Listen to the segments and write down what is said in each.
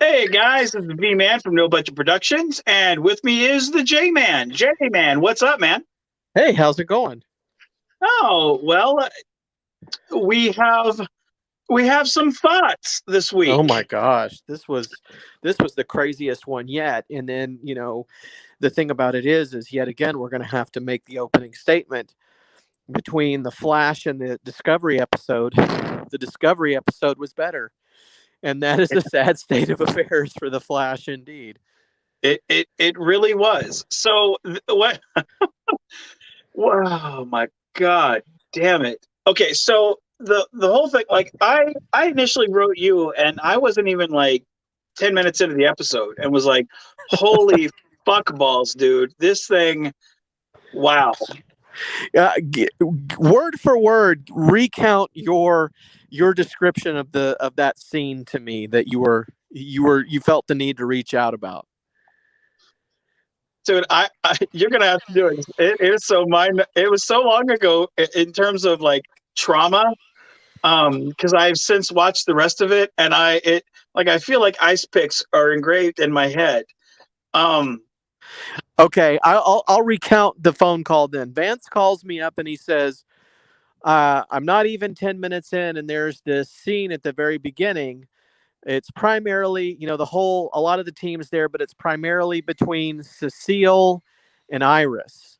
Hey guys, this is Vman from No Budget Productions, and with me is the Jman. Jman, what's up, man? Hey, how's it going? Oh well, we have we have some thoughts this Oh my week. gosh, this was the craziest one yet. And then, the thing about it is yet again we're going to have to make the opening statement between the Flash and the Discovery episode. The Discovery episode was better, and that is the sad state of affairs for the Flash indeed. It really was. So what? Wow, my God, damn it. Okay, so the whole thing, like I initially wrote you, and I wasn't even like 10 minutes into the episode, and was like, "Holy fuck balls, dude! This thing, wow." Word for word, recount your description of that scene to me that you felt the need to reach out about. Dude, you're gonna have to do it. It is so mind. It was so long ago in terms of like trauma. Because I've since watched the rest of it, and I feel like ice picks are engraved in my head. Um, Okay, I'll recount the phone call then. Vance calls me up and he says, "I'm not even 10 minutes in, and there's this scene at the very beginning. It's primarily, a lot of the teams there, but it's primarily between Cecile and Iris."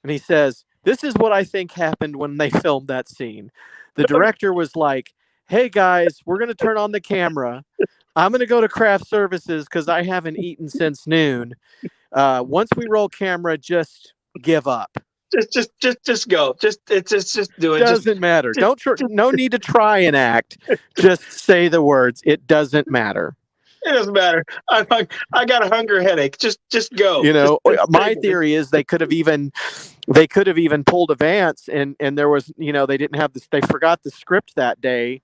And he says, "This is what I think happened when they filmed that scene. The director was like, 'Hey guys, we're gonna turn on the camera. I'm gonna go to craft services because I haven't eaten since noon. Once we roll camera, just give up. just go. Just do it. Doesn't matter. Just, just No need to try and act. Just say the words. It doesn't matter." it doesn't matter. I got a hunger headache. Just go. My theory is they could have even pulled a Vance, and there was, they didn't have this, they forgot the script that day,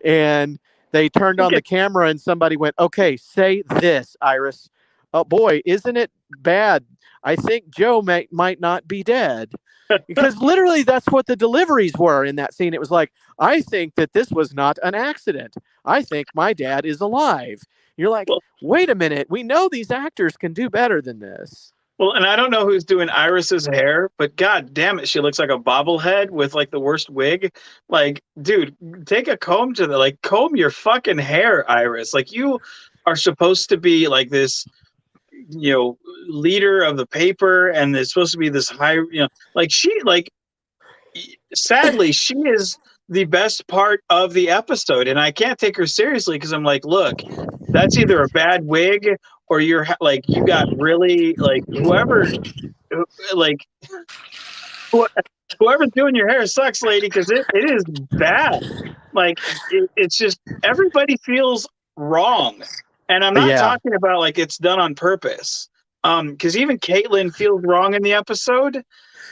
and they turned on the camera and somebody went, "Okay, say this, Iris." "Oh boy, isn't it bad? I think Joe might not be dead." Because literally that's what the deliveries were in that scene. It was like, "I think that this was not an accident. I think my dad is alive." You're like, Well, wait a minute. We know these actors can do better than this. well, and I don't know who's doing Iris's hair, but god damn it, she looks like a bobblehead with like the worst wig. Like, dude, take a comb to the like comb your fucking hair, Iris. Like you are supposed to be like this, leader of the paper, and there's supposed to be this high, like she like sadly she is the best part of the episode, and I can't take her seriously because I'm like, look, that's either a bad wig or you're like you got really like whoever like whoever's doing your hair sucks, lady, because it is bad. Like it's just everybody feels wrong, and I'm not Yeah. talking about like it's done on purpose. Because even Caitlin feels wrong in the episode.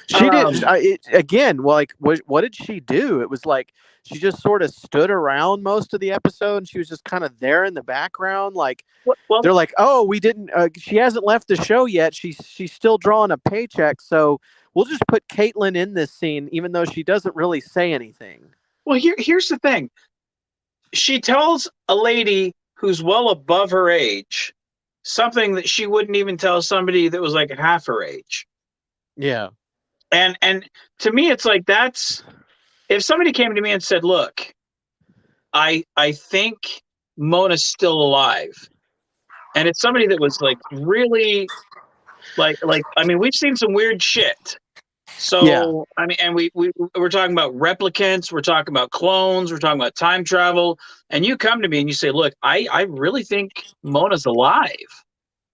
She did. Um, Again, well, like, what did she do? It was like she just sort of stood around most of the episode and she was just kind of there in the background. Like, well, they're like, "Oh, we didn't, she hasn't left the show yet. She's still drawing a paycheck. So we'll just put Caitlin in this scene, even though she doesn't really say anything." here's the thing. She tells a lady who's well above her age something that she wouldn't even tell somebody that was like half her age. Yeah. And to me, it's like that's if somebody came to me and said, "Look, I think Mona's still alive," and it's somebody that was like really like I mean, we've seen some weird shit. Yeah. So I mean, and we're talking about replicants, we're talking about clones, we're talking about time travel, and you come to me and you say, "Look, I really think Mona's alive."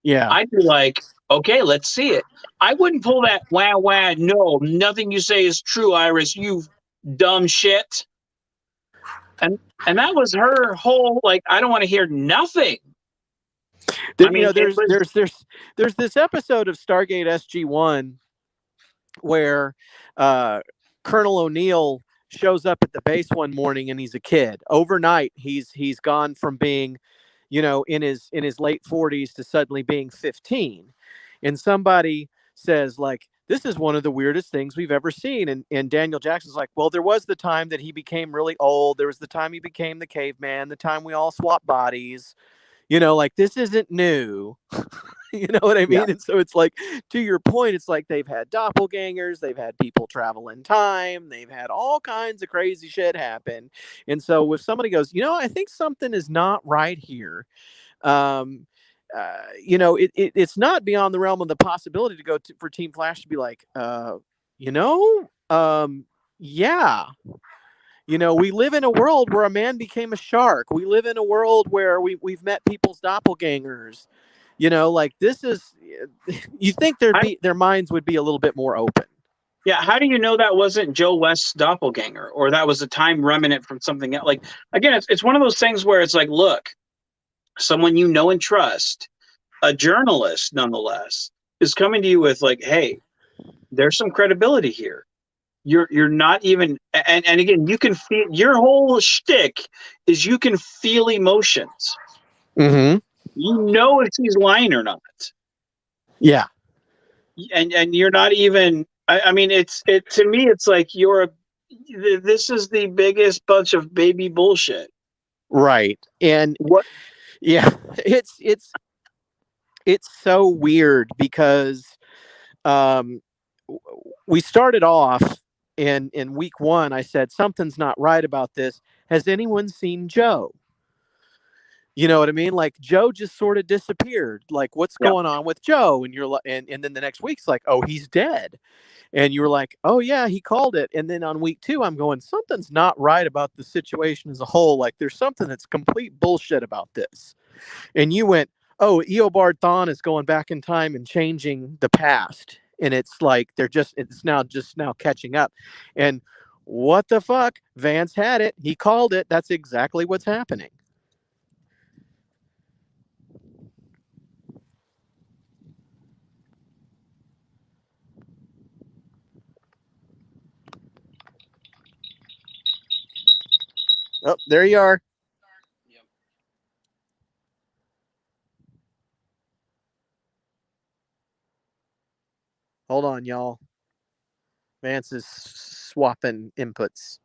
Yeah. I'd be like, "Okay, let's see it." I wouldn't pull that wah wah. No, nothing you say is true, Iris. You dumb shit. And that was her whole like. I don't want to hear nothing. I mean, it There's was there's this episode of Stargate SG-1 where Colonel O'Neill shows up at the base one morning and he's a kid. Overnight, he's gone from being, in his late 40s to suddenly being 15. And somebody says, like, "This is one of the weirdest things we've ever seen." And Daniel Jackson's like, "Well, there was the time that he became really old. There was the time he became the caveman, the time we all swapped bodies. You know, like this isn't new. You know what I Yeah. mean? And so it's like, to your point, it's like they've had doppelgangers, they've had people travel in time, they've had all kinds of crazy shit happen. And so if somebody goes, I think something is not right here, um, it's not beyond the realm of the possibility to go for Team Flash to be like, you know, um, yeah, we live in a world where a man became a shark. We live in a world where we've met people's doppelgangers. Like this is, you think their minds would be a little bit more open. Yeah, how do you know that wasn't Joe West's doppelganger, or that was a time remnant from something else? Like, again, it's one of those things where it's like, look, someone you know and trust, a journalist nonetheless, is coming to you with like, hey, there's some credibility here. You're not even, and again, you can feel, your whole shtick is you can feel emotions. Mm-hmm. You know if he's lying or not. Yeah. And you're not even, I mean, it to me it's like this is the biggest bunch of baby bullshit. Right. And What? yeah, it's so weird because um we started off in week 1. I said something's not right about this. Has anyone seen Joe? You know what I mean? Like Joe just sort of disappeared. Like what's Yeah. going on with Joe? And you're like, and then the next week's like, oh, he's dead. And you were like, oh yeah, he called it. And then on week 2, I'm going, something's not right about the situation as a whole. Like there's something that's complete bullshit about this. And you went, oh, Eobard Thawne is going back in time and changing the past. And it's like it's now catching up. And what the fuck? Vance had it. He called it. That's exactly what's happening. Oh, there you are. Yep. Hold on, y'all. Vance is swapping inputs.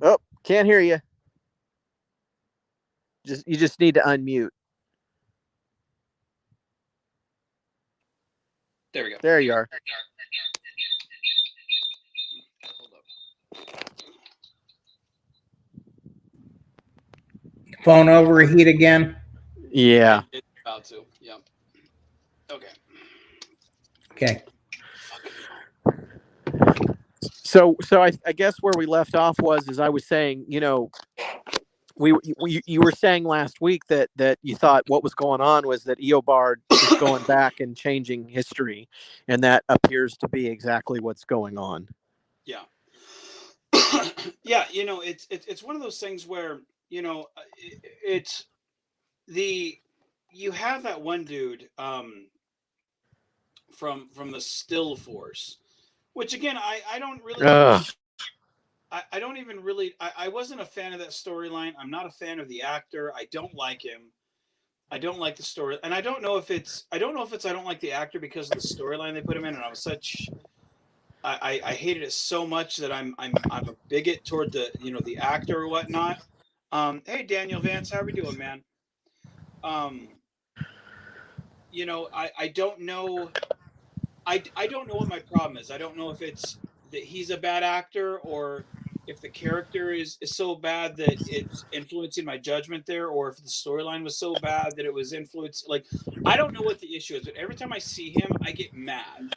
Oh, can't hear you. You just need to unmute. There we go. There you are. Phone overheat again? Yeah. It's about to. Yep. Okay. Okay. So I guess where we left off is I was saying, you were saying last week that you thought what was going on was that Eobard is going back and changing history, and that appears to be exactly what's going on. Yeah. Yeah, it's one of those things where, it's you have that one dude from the Still Force, which again I don't really Ugh. I don't even really I wasn't a fan of that storyline. I'm not a fan of the actor. I don't like him. I don't like the story, and I don't know if it's I don't like the actor because of the storyline they put him in, and I hated it so much that I'm a bigot toward the actor or whatnot. Hey Daniel Vance, how are we doing, man? Um, I don't know. I don't know what my problem is. I don't know if it's that he's a bad actor or if the character is so bad that it's influencing my judgment there, or if the storyline was so bad that it was influenced. Like, I don't know what the issue is, but every time I see him, I get mad.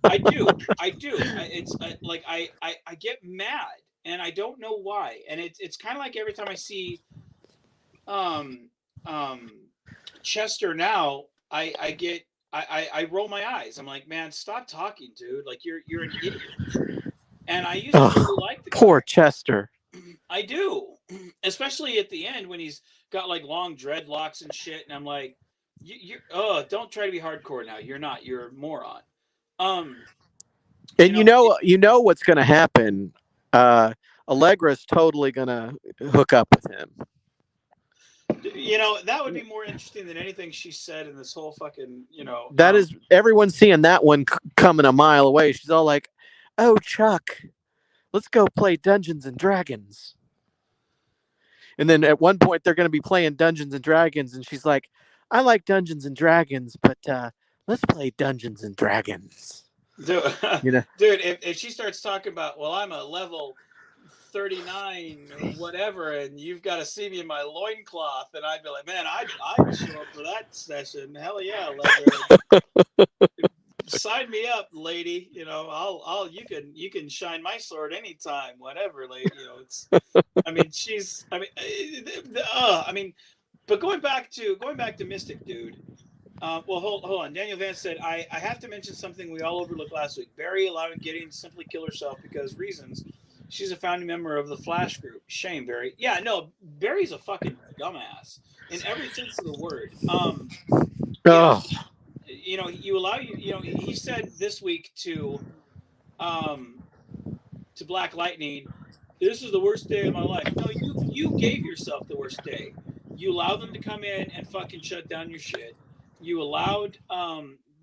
I do. It's like I get mad, and I don't know why. And it's kind of like every time I see um um Chester now, I get I roll my eyes. I'm like, man, stop talking, dude. Like you're an idiot. And I used to really like the Poor guy. Chester. I do, especially at the end when he's got like long dreadlocks and shit. And I'm like, don't try to be hardcore now. You're not. You're a moron. Um, And you know what's going to happen. Allegra's totally going to hook up with him. You know, that would be more interesting than anything she said in this whole fucking, That is, everyone's seeing that one coming a mile away. She's all like, "Oh, Chuck, let's go play Dungeons and Dragons." And then at one point they're going to be playing Dungeons and Dragons, and she's like, "I like Dungeons and Dragons, but let's play Dungeons and Dragons." Dude, You know, dude, if she starts talking about, well, I'm a level 39 whatever, and you've got to see me in my loincloth, and I'd be like, man, I'd show up for that session. Hell yeah, leather. Sign me up, lady. I'll you can shine my sword anytime, whatever, lady. It's I mean, but going back to Mystic, dude. Well, hold on. Daniel Vance said, I have to mention something we all overlooked last week. Barry allowing Gideon to simply kill herself because reasons. She's a founding member of the Flash group. Shame, Barry. Yeah, no, Barry's a fucking dumbass in every sense of the word. You allow he said this week to Black Lightning, this is the worst day of my life. No, you gave yourself the worst day. You allowed them to come in and fucking shut down your shit. You allowed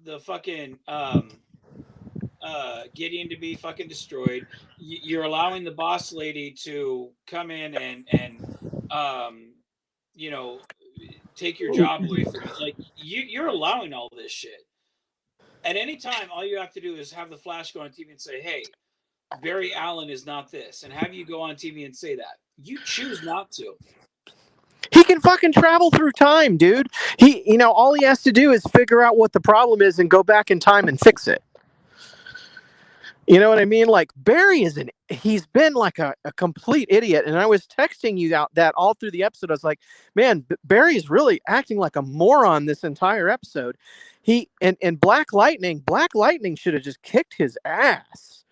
the fucking Gideon to be fucking destroyed. You're allowing the boss lady to come in and take your job away from you. Like you're allowing all this shit. At any time, all you have to do is have the Flash go on TV and say, "Hey, Barry Allen is not this," and have you go on TV and say that. You choose not to. he can fucking travel through time, dude. All he has to do is figure out what the problem is and go back in time and fix it. You know what I mean? Like Barry he's been like a complete idiot. And I was texting you out that all through the episode. I was like, man, Barry is really acting like a moron this entire episode. And Black Lightning should have just kicked his ass.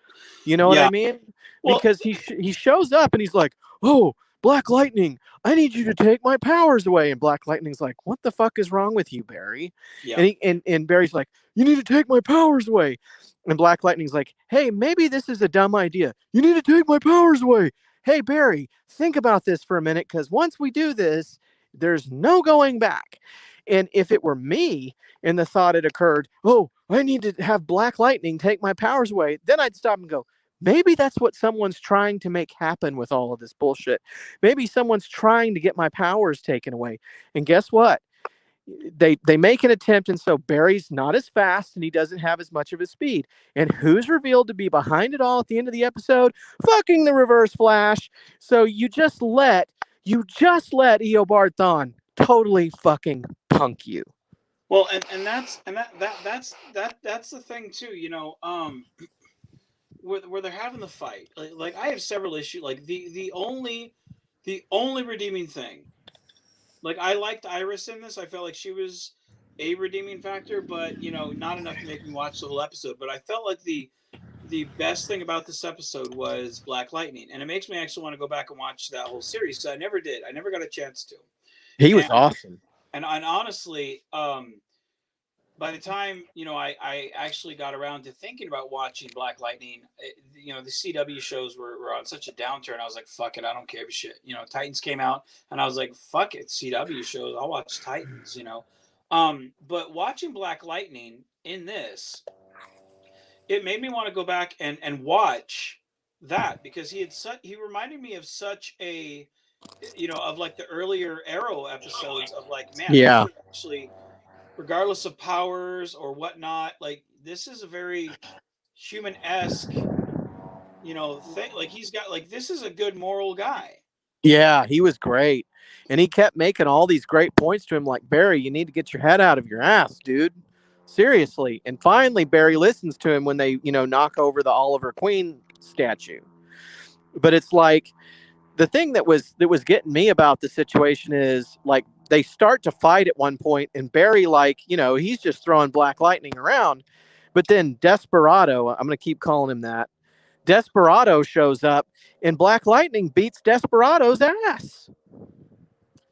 You know what I mean? Well, because he shows up and he's like, "Oh, Black Lightning, I need you to take my powers away." And Black Lightning's like, "What the fuck is wrong with you, Barry?" Yeah. And Barry's like, "You need to take my powers away." And Black Lightning's like, "Hey, maybe this is a dumb idea. You need to take my powers away. Hey, Barry, think about this for a minute, because once we do this, there's no going back." And if it were me and the thought had occurred, "Oh, I need to have Black Lightning take my powers away," then I'd stop and go, maybe that's what someone's trying to make happen with all of this bullshit. Maybe someone's trying to get my powers taken away. And guess what? They make an attempt, and so Barry's not as fast and he doesn't have as much of a speed. And who's revealed to be behind it all at the end of the episode? Fucking the Reverse Flash. So you just let Eobard Thawne totally fucking punk you. Well, and that's the thing too, where they're having the fight. Like I have several issues. Like the only redeeming thing. Like I liked Iris in this. I felt like she was a redeeming factor, but not enough to make me watch the whole episode. But I felt like the best thing about this episode was Black Lightning, and it makes me actually want to go back and watch that whole series. So I never did. I never got a chance to. He was awesome. And honestly, by the time I actually got around to thinking about watching Black Lightning, the CW shows were on such a downturn. I was like, fuck it, I don't give a shit. Titans came out, and I was like, fuck it, CW shows, I'll watch Titans. But watching Black Lightning in this, it made me want to go back and watch that, because he reminded me of such a of like the earlier Arrow episodes of like, man, yeah, actually, regardless of powers or whatnot, like this is a very human-esque, thing. Like he's got, like, this is a good moral guy. Yeah, he was great. And he kept making all these great points to him, like, "Barry, you need to get your head out of your ass, dude. Seriously." And finally, Barry listens to him when they, knock over the Oliver Queen statue. But it's like, the thing that was getting me about the situation is, like, they start to fight at one point, and Barry, like, he's just throwing Black Lightning around. But then Desperado, I'm going to keep calling him that, Desperado shows up, and Black Lightning beats Desperado's ass.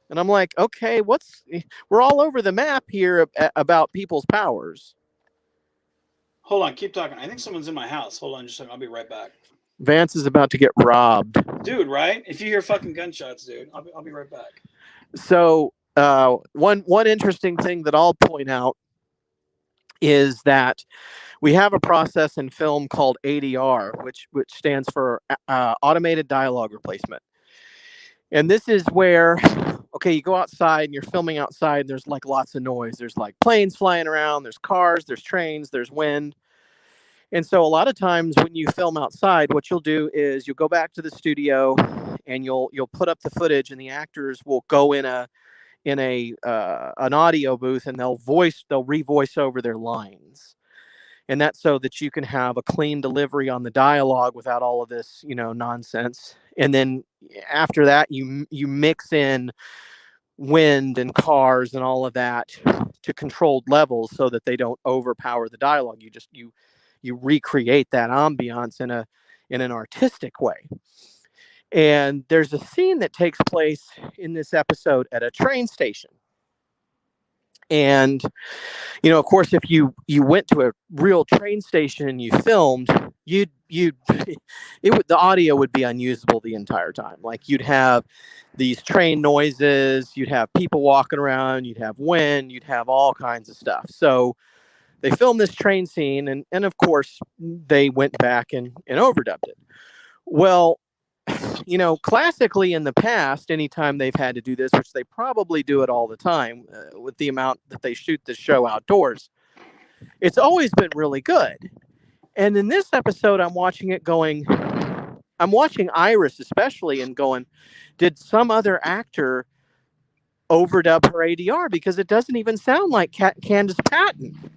And I'm like, okay, we're all over the map here about people's powers. Hold on, keep talking. I think someone's in my house. Hold on just a second. I'll be right back. Vance is about to get robbed. Dude, right? If you hear fucking gunshots, dude, I'll be right back. So one interesting thing that I'll point out is that we have a process in film called ADR, which stands for automated dialogue replacement. And this is where, okay, you go outside and you're filming outside, and there's like lots of noise. There's like planes flying around, there's cars, there's trains, there's wind. And so a lot of times when you film outside, what you'll do is you'll go back to the studio and you'll put up the footage, and the actors will go in an audio booth, and they'll revoice over their lines. And that's so that you can have a clean delivery on the dialogue without all of this, nonsense. And then after that, you mix in wind and cars and all of that to controlled levels so that they don't overpower the dialogue. You recreate that ambiance in an artistic way. And there's a scene that takes place in this episode at a train station. And of course, if you went to a real train station and you filmed, the audio would be unusable the entire time. Like, you'd have these train noises, you'd have people walking around, you'd have wind, you'd have all kinds of stuff. So they filmed this train scene, and of course they went back and overdubbed it. Well, classically in the past, anytime they've had to do this, which they probably do it all the time with the amount that they shoot the show outdoors, it's always been really good. And in this episode, I'm watching Iris especially and going, did some other actor overdub her ADR? Because it doesn't even sound like Candace Patton.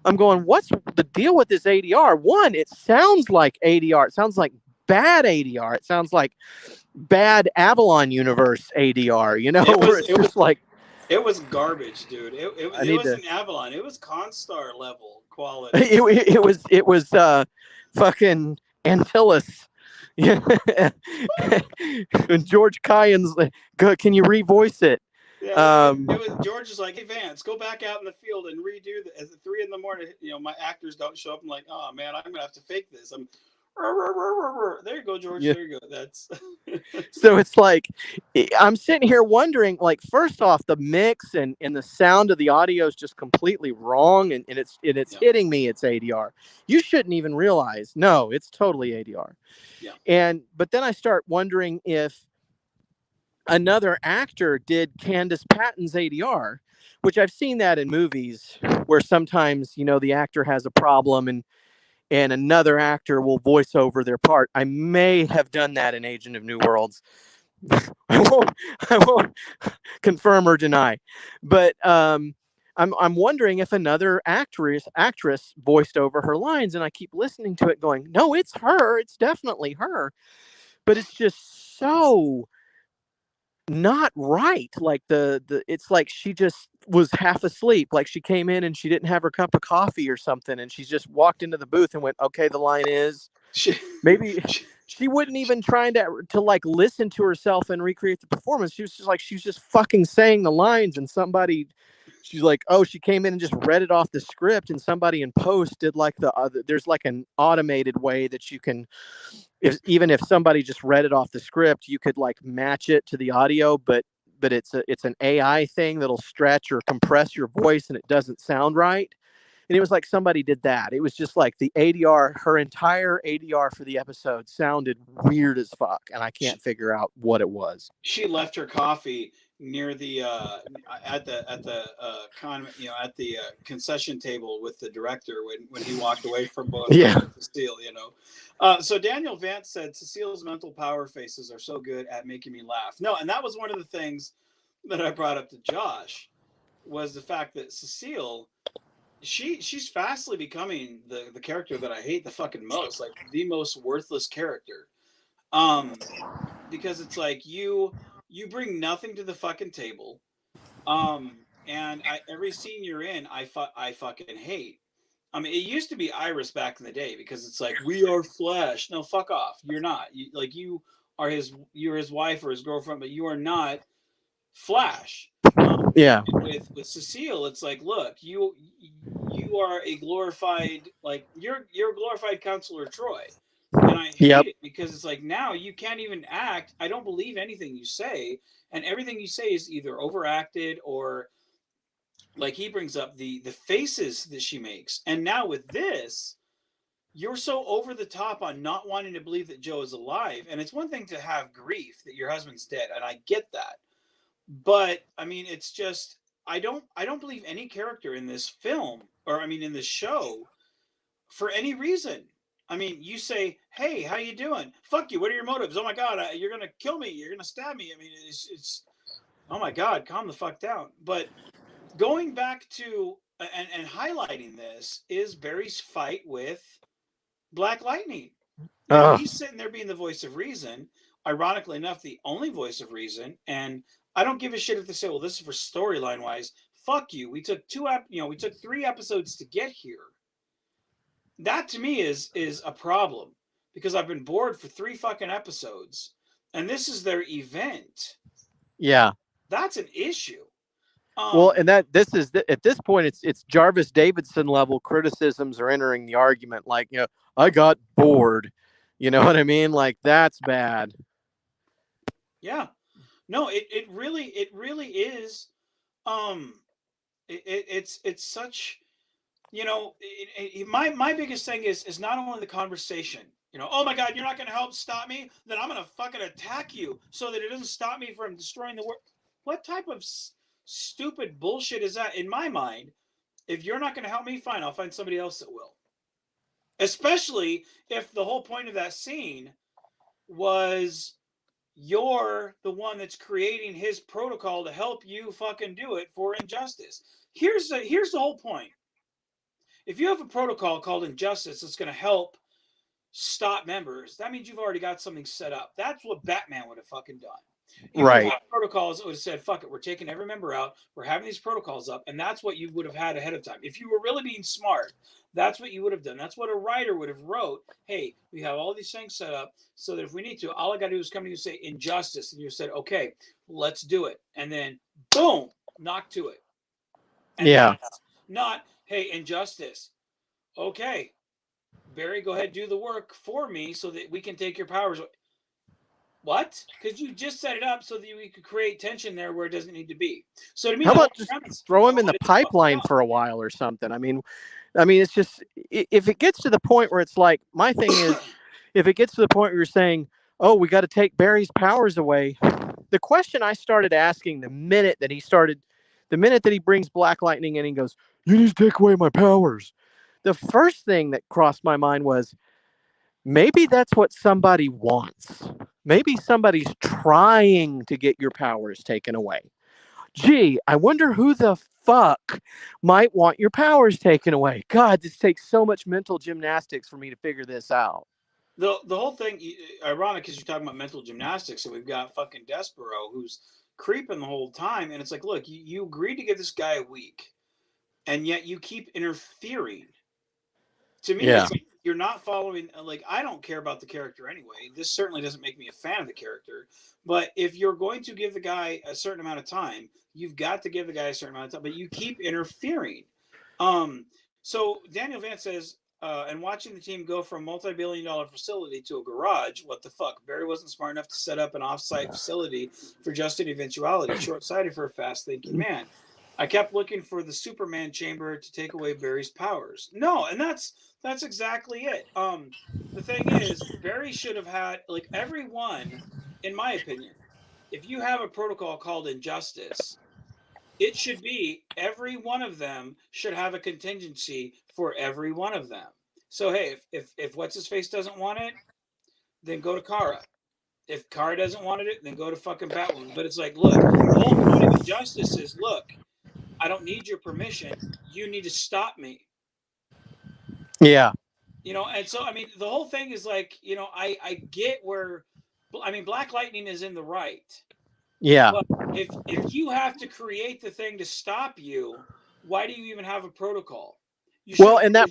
I'm going, what's the deal with this ADR? One, it sounds like ADR. It sounds like bad ADR. It sounds like bad Avalon Universe ADR, it was garbage, dude. It wasn't Avalon. It was Constar level quality. It was fucking Antilles. And George Kyan's like, can you revoice it? Yeah, it was George is like, hey Vance, go back out in the field and redo at 3 a.m. My actors don't show up. I'm like, oh man, I'm gonna have to fake this. There you go, George. Yeah. There you go. That's so it's like I'm sitting here wondering, like, first off, the mix and the sound of the audio is just completely wrong, and it's hitting me. It's ADR. You shouldn't even realize. No, it's totally ADR. Yeah. But then I start wondering if another actor did Candace Patton's ADR, which I've seen that in movies where sometimes the actor has a problem and another actor will voice over their part. I may have done that in Agent of New Worlds. I won't confirm or deny, but I'm wondering if another actress voiced over her lines, and I keep listening to it going, no, it's her. It's definitely her, but it's just so not right. Like it's like she just was half asleep. Like she came in and she didn't have her cup of coffee or something, and she just walked into the booth and went, okay, the line is maybe she wouldn't even trying to like listen to herself and recreate the performance. She was just fucking saying the lines, and she's like, oh, she came in and just read it off the script, and somebody in post did like there's like an automated way that you can, even if somebody just read it off the script, you could like match it to the audio, but it's an AI thing that'll stretch or compress your voice and it doesn't sound right. And it was like somebody did that. It was just like the ADR, her entire ADR for the episode sounded weird as fuck, and I can't figure out what it was. She left her coffee near the at the concession table with the director when he walked away from both. Yeah. Cecile, so Daniel Vance said Cecile's mental power faces are so good at making me laugh. No, and that was one of the things that I brought up to Josh, was the fact that Cecile, she's fastly becoming the character that I hate the fucking most, like the most worthless character. Because it's like you bring nothing to the fucking table. And every scene you're in, I fucking hate. I mean, it used to be Iris back in the day, because it's like, we are Flash. No, fuck off. You're not. You're his wife or his girlfriend, but you are not Flash. Yeah. With Cecile, it's like, look, you are a glorified, like, you're a glorified Counselor Troy. And I hate Yep. it because it's like, now you can't even act. I don't believe anything you say. And everything you say is either overacted or, like he brings up, the faces that she makes. And now with this, you're so over the top on not wanting to believe that Joe is alive. And it's one thing to have grief that your husband's dead, and I get that. But I mean, it's just, I don't believe any character in this film, or I mean in this show, for any reason. I mean, you say, "Hey, how you doing? Fuck you. What are your motives? Oh my god, you're gonna kill me. You're gonna stab me." I mean, it's oh my god, calm the fuck down. But going back to and highlighting this is Barry's fight with Black Lightning. Now Ugh. he's sitting there being the voice of reason, ironically enough, the only voice of reason. And I don't give a shit if they say, "Well, this is for storyline wise." Fuck you. We took we took 3 episodes to get here. That to me is a problem because I've been bored for 3 fucking episodes, and this is their event. Yeah. That's an issue. Well, and that this is at this point, it's Jarvis Davidson level criticisms are entering the argument. Like, I got bored. You know what I mean? Like, that's bad. Yeah, no, it really is. Um, it's such, my biggest thing is not only the conversation. Oh my god, you're not going to help stop me, then I'm going to fucking attack you so that it doesn't stop me from destroying the world. What type of stupid bullshit is that? In my mind, if you're not going to help me, fine, I'll find somebody else that will. Especially if the whole point of that scene was you're the one that's creating his protocol to help you fucking do it for injustice. Here's the whole point. If you have a protocol called injustice that's going to help stop members, that means you've already got something set up. That's what Batman would have fucking done. You would have had protocols that would have said, "Fuck it, we're taking every member out. We're having these protocols up," and that's what you would have had ahead of time. If you were really being smart, that's what you would have done. That's what a writer would have wrote. Hey, we have all these things set up so that if we need to, all I got to do is come to you and say injustice, and you said, "Okay, let's do it," and then boom, knock to it. And that's not, "Hey, injustice. Okay, Barry, go ahead, do the work for me so that we can take your powers away." What? Because you just set it up so that we could create tension there where it doesn't need to be. So to me, how about just throw him in the pipeline for a while or something? I mean, it's just, if it gets to the point where it's like, my thing is, if it gets to the point where you're saying, "Oh, we got to take Barry's powers away," the question I started asking the minute that he brings Black Lightning in and goes, "You need to take away my powers," the first thing that crossed my mind was, maybe that's what somebody wants. Maybe somebody's trying to get your powers taken away. Gee, I wonder who the fuck might want your powers taken away. God, this takes so much mental gymnastics for me to figure this out. The whole thing, ironic, because you're talking about mental gymnastics, and we've got fucking Despero who's creeping the whole time, and it's like, look, you agreed to give this guy a week, and yet you keep interfering. To me, it's like you're not following. Like, I don't care about the character anyway. This certainly doesn't make me a fan of the character. But if you're going to give the guy a certain amount of time, you've got to give the guy a certain amount of time. But you keep interfering. So Daniel Vance says, and watching the team go from a multi-billion-dollar facility to a garage, what the fuck? Barry wasn't smart enough to set up an off-site facility for just an eventuality. Short-sighted for a fast-thinking man. I kept looking for the Superman chamber to take away Barry's powers. No, and that's exactly it. The thing is, Barry should have had, like, everyone, in my opinion, if you have a protocol called injustice, it should be every one of them should have a contingency for every one of them. So hey, if what's his face doesn't want it, then go to Kara. If Kara doesn't want it, then go to fucking Batwoman. But it's like, look, the whole point of injustice is, look, I don't need your permission. You need to stop me. Yeah. And so, I mean, the whole thing is like, I get where, I mean, Black Lightning is in the right. Yeah. But if you have to create the thing to stop you, why do you even have a protocol? Well, and that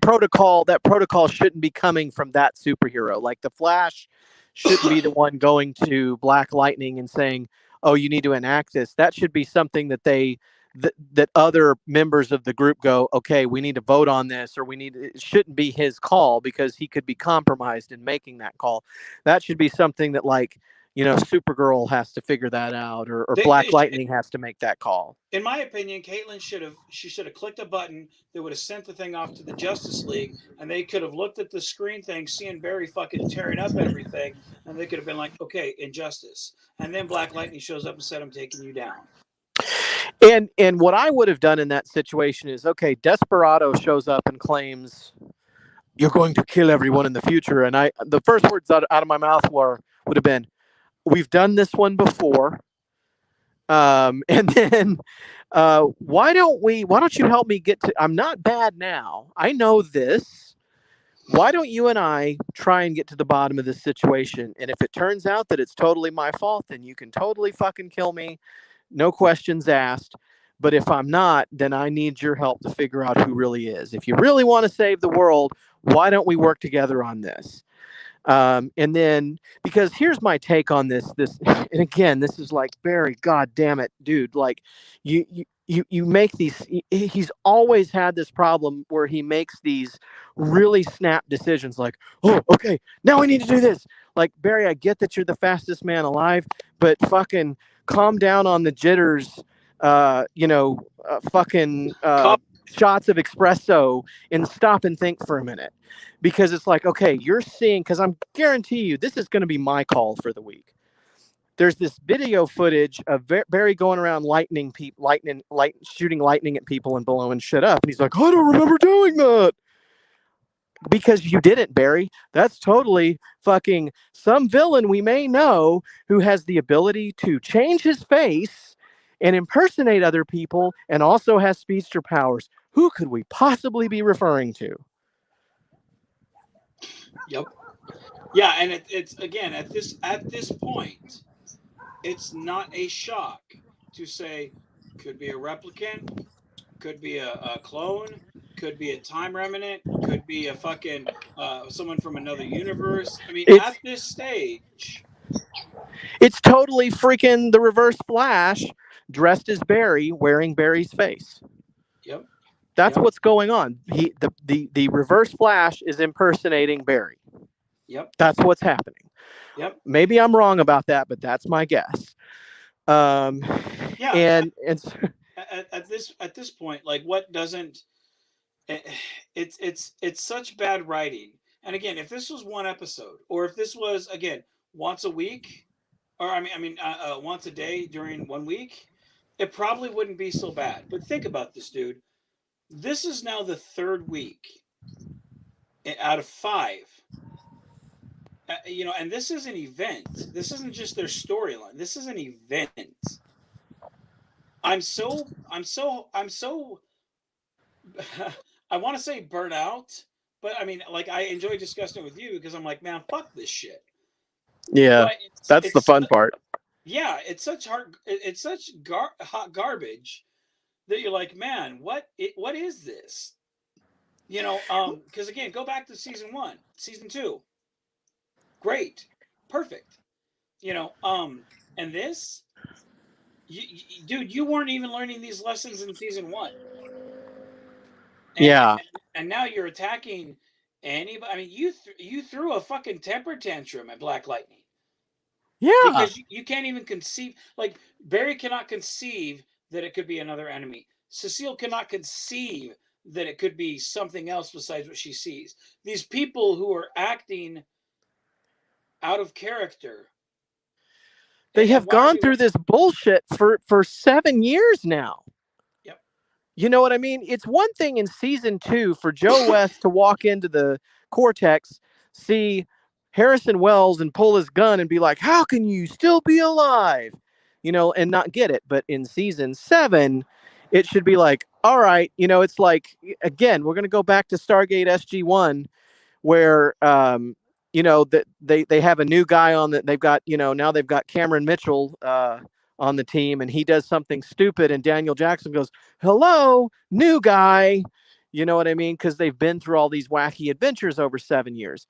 protocol shouldn't be coming from that superhero. Like, the Flash shouldn't be the one going to Black Lightning and saying, "Oh, you need to enact this." That should be something that they that other members of the group go, okay, we need to vote on this, or it shouldn't be his call because he could be compromised in making that call. That should be something that, like, Supergirl has to figure that out, or Black Lightning has to make that call. In my opinion, Caitlin should have clicked a button that would have sent the thing off to the Justice League, and they could have looked at the screen thing, seeing Barry fucking tearing up everything, and they could have been like, okay, injustice. And then Black Lightning shows up and said, I'm taking you down. And what I would have done in that situation is, okay, Desperado shows up and claims, you're going to kill everyone in the future. And the first words out of my mouth would have been, we've done this one before. And then why don't you help me I'm not bad now. I know this. Why don't you and I try and get to the bottom of this situation? And if it turns out that it's totally my fault, then you can totally fucking kill me. No questions asked. But if I'm not, then I need your help to figure out who really is. If you really want to save the world, why don't we work together on this? And then, because here's my take on this, and again, this is like, Barry, God damn it, dude, like you make these, he's always had this problem where he makes these really snap decisions like, oh, okay, now we need to do this. Like, Barry, I get that you're the fastest man alive, but fucking calm down on the jitters, shots of espresso, and stop and think for a minute. Because it's like, okay, you're seeing, because I'm guarantee you this is going to be my call for the week. There's this video footage of Barry going around shooting lightning at people and blowing shit up. And he's like, I don't remember doing that. Because you didn't, Barry. That's totally fucking some villain we may know who has the ability to change his face and impersonate other people and also has speedster powers. Who could we possibly be referring to? Yep. Yeah, and it's again at this point, it's not a shock to say could be a replicant, could be a clone, could be a time remnant, could be a fucking someone from another universe. I mean, at this stage, it's totally freaking the Reverse Flash dressed as Barry, wearing Barry's face. Yep. That's what's going on. The Reverse Flash is impersonating Barry. Yep. That's what's happening. Yep. Maybe I'm wrong about that, but that's my guess. Yeah. And at this point, like, what doesn't? It's such bad writing. And again, if this was one episode, or if this was again once a week, or once a day during 1 week, it probably wouldn't be so bad. But think about this, dude. This is now the third week out of 5. And this is an event. This isn't just their storyline. This is an event. I'm so I want to say burnt out, but I mean, like, I enjoy discussing it with you because I'm like, man, fuck this shit. Yeah, that's the fun part. Yeah, it's such hot garbage that you're like, man, what is this? Because again, go back to season 1, season 2. Great, perfect. And this, dude, you weren't even learning these lessons in season 1. And now you're attacking anybody. I mean, you threw a fucking temper tantrum at Black Lightning. Yeah. Because you can't even conceive. Like, Barry cannot conceive that it could be another enemy. Cecile cannot conceive that it could be something else besides what she sees. These people who are acting out of character. They have gone through this bullshit for 7 years now. Yep. You know what I mean? It's one thing in season 2 for Joe West to walk into the Cortex, see Harrison Wells and pull his gun and be like, how can you still be alive? And not get it. But in season 7, it should be like, all right, it's like, again, we're going to go back to Stargate SG-1 where, that they have a new guy on that. They've got, now they've got Cameron Mitchell on the team, and he does something stupid, and Daniel Jackson goes, hello, new guy. You know what I mean? Because they've been through all these wacky adventures over 7 years.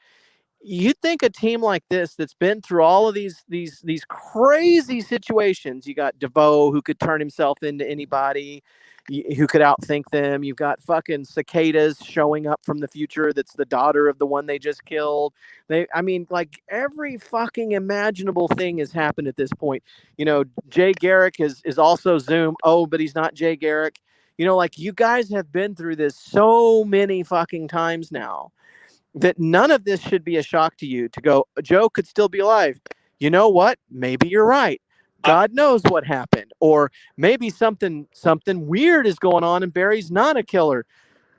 you'd think a team like this that's been through all of these crazy situations. You got DeVoe, who could turn himself into anybody, who could outthink them. You've got fucking cicadas showing up from the future. That's the daughter of the one they just killed. I mean, like every fucking imaginable thing has happened at this point. You know, Jay Garrick is also Zoom. Oh, but he's not Jay Garrick. You know, like you guys have been through this so many fucking times now that none of this should be a shock to you. To go, Joe could still be alive. You know what? Maybe you're right. God knows what happened. Or maybe something weird is going on and Barry's not a killer.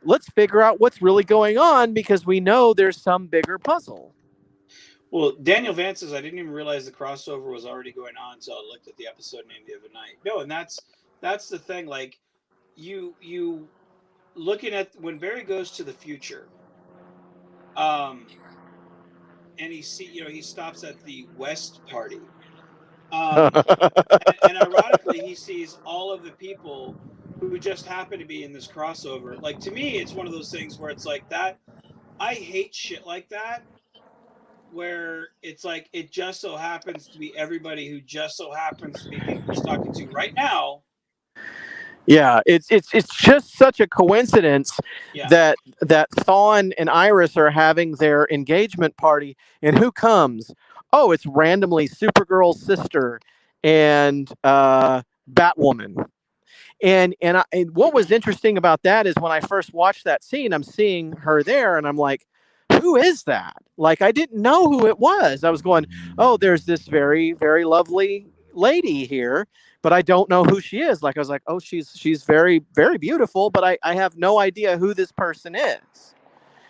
Let's figure out what's really going on because we know there's some bigger puzzle. Well, Daniel Vance says, I didn't even realize the crossover was already going on until I looked at the episode name the other night. No, and that's the thing. Like, you looking at when Barry goes to the future, and he stops at the West Party, and ironically, he sees all of the people who just happen to be in this crossover. Like, to me, it's one of those things where it's like that. I hate shit like that, where it's like it just so happens to be everybody who just so happens to be people he's talking to right now. Yeah, it's just such a coincidence that Thawne and Iris are having their engagement party, and who comes? Oh, it's randomly Supergirl's sister and Batwoman. And what was interesting about that is when I first watched that scene, I'm seeing her there, and I'm like, who is that? Like, I didn't know who it was. I was going, oh, there's this very, very lovely lady here, but I don't know who she is. Like, I was like, oh, she's very, very beautiful, but I have no idea who this person is.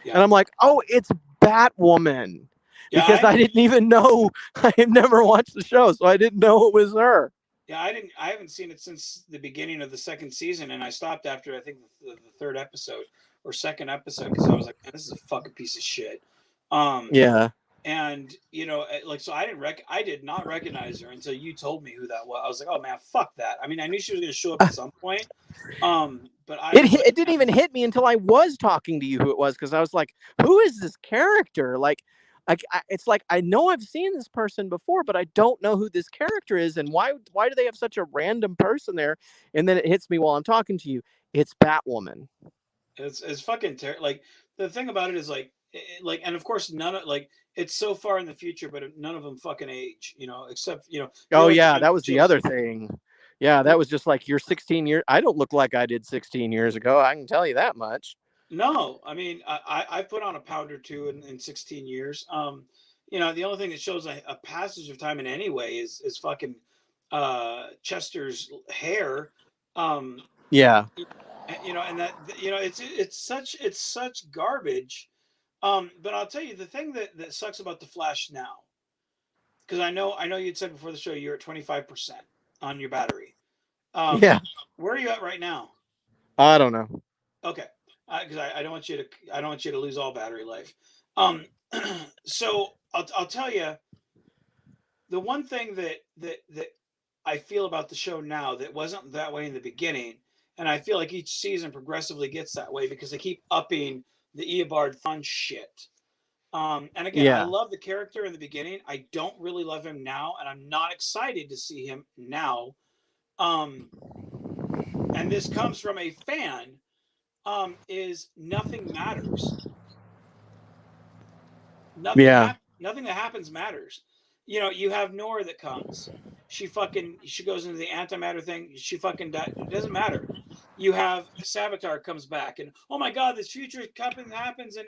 Yeah. And I'm like, oh, it's Batwoman. Yeah, because I didn't even know. I have never watched the show, so I didn't know it was her. Yeah, I haven't seen it since the beginning of the second season, and I stopped after I think the third episode or second episode because I was like, man, this is a fucking piece of shit. Yeah. And like, so I did not recognize her until you told me who that was. I was like, oh man, fuck that. I mean, I knew she was going to show up at some point, but it didn't even hit me until I was talking to you who it was, because I was like, who is this character? Like, it's like I know I've seen this person before, but I don't know who this character is, and why do they have such a random person there? And then it hits me while I'm talking to you. It's Batwoman. It's fucking terrible. Like, the thing about it is like, and of course none of, like, it's so far in the future, but none of them fucking age, except Oh yeah, that was the other thing. Yeah, that was just like, you're 16 years. I don't look like I did 16 years ago. I can tell you that much. No, I mean, I put on a pound or two in 16 years. The only thing that shows a passage of time in any way is fucking Chester's hair. Yeah. And that, it's such garbage. But I'll tell you the thing that sucks about the Flash now, because I know you'd said before the show you're at 25% on your battery. Yeah. Where are you at right now? I don't know. Okay. Because I don't want you to lose all battery life. So I'll tell you, the one thing that I feel about the show now that wasn't that way in the beginning, and I feel like each season progressively gets that way because they keep upping the Eobard Thawne shit. And again, I love the character in the beginning. I don't really love him now, and I'm not excited to see him now. And this comes from a fan. Is nothing matters. Nothing that happens matters. You have Nora that comes. She goes into the antimatter thing. She fucking dies. It doesn't matter. You have Savitar comes back, and oh my god, this future happens, and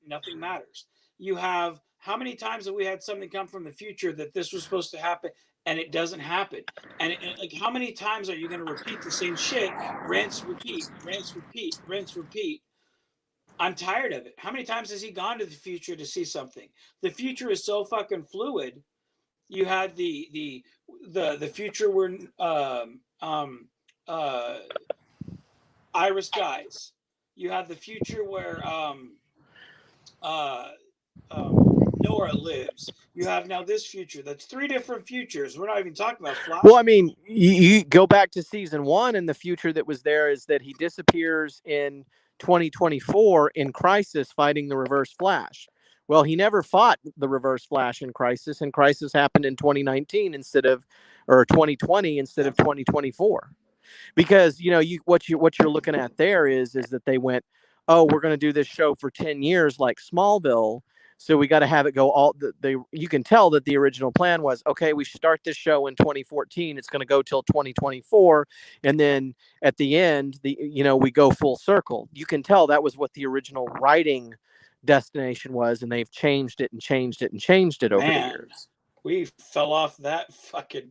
nothing matters. You have, how many times have we had something come from the future that this was supposed to happen and it doesn't happen? And like, how many times are you going to repeat the same shit? Rinse, repeat, rinse, repeat, rinse, repeat. I'm tired of it. How many times has he gone to the future to see something? The future is so fucking fluid. You had the future where Iris dies. You have the future where Nora lives. You have now this future. That's 3 different futures. We're not even talking about Flash. Well, I mean, you go back to season 1, and the future that was there is that he disappears in 2024 in Crisis fighting the Reverse Flash. Well, he never fought the Reverse Flash in Crisis, and Crisis happened in 2019 or 2020 instead of 2024. Because what you're looking at there is that they went, oh, we're going to do this show for 10 years like Smallville, so we got to have it go all you can tell that the original plan was, okay, we start this show in 2014, it's going to go till 2024, and then at the end we go full circle. You can tell that was what the original writing destination was, and they've changed it and changed it and changed it over the years. We fell off that fucking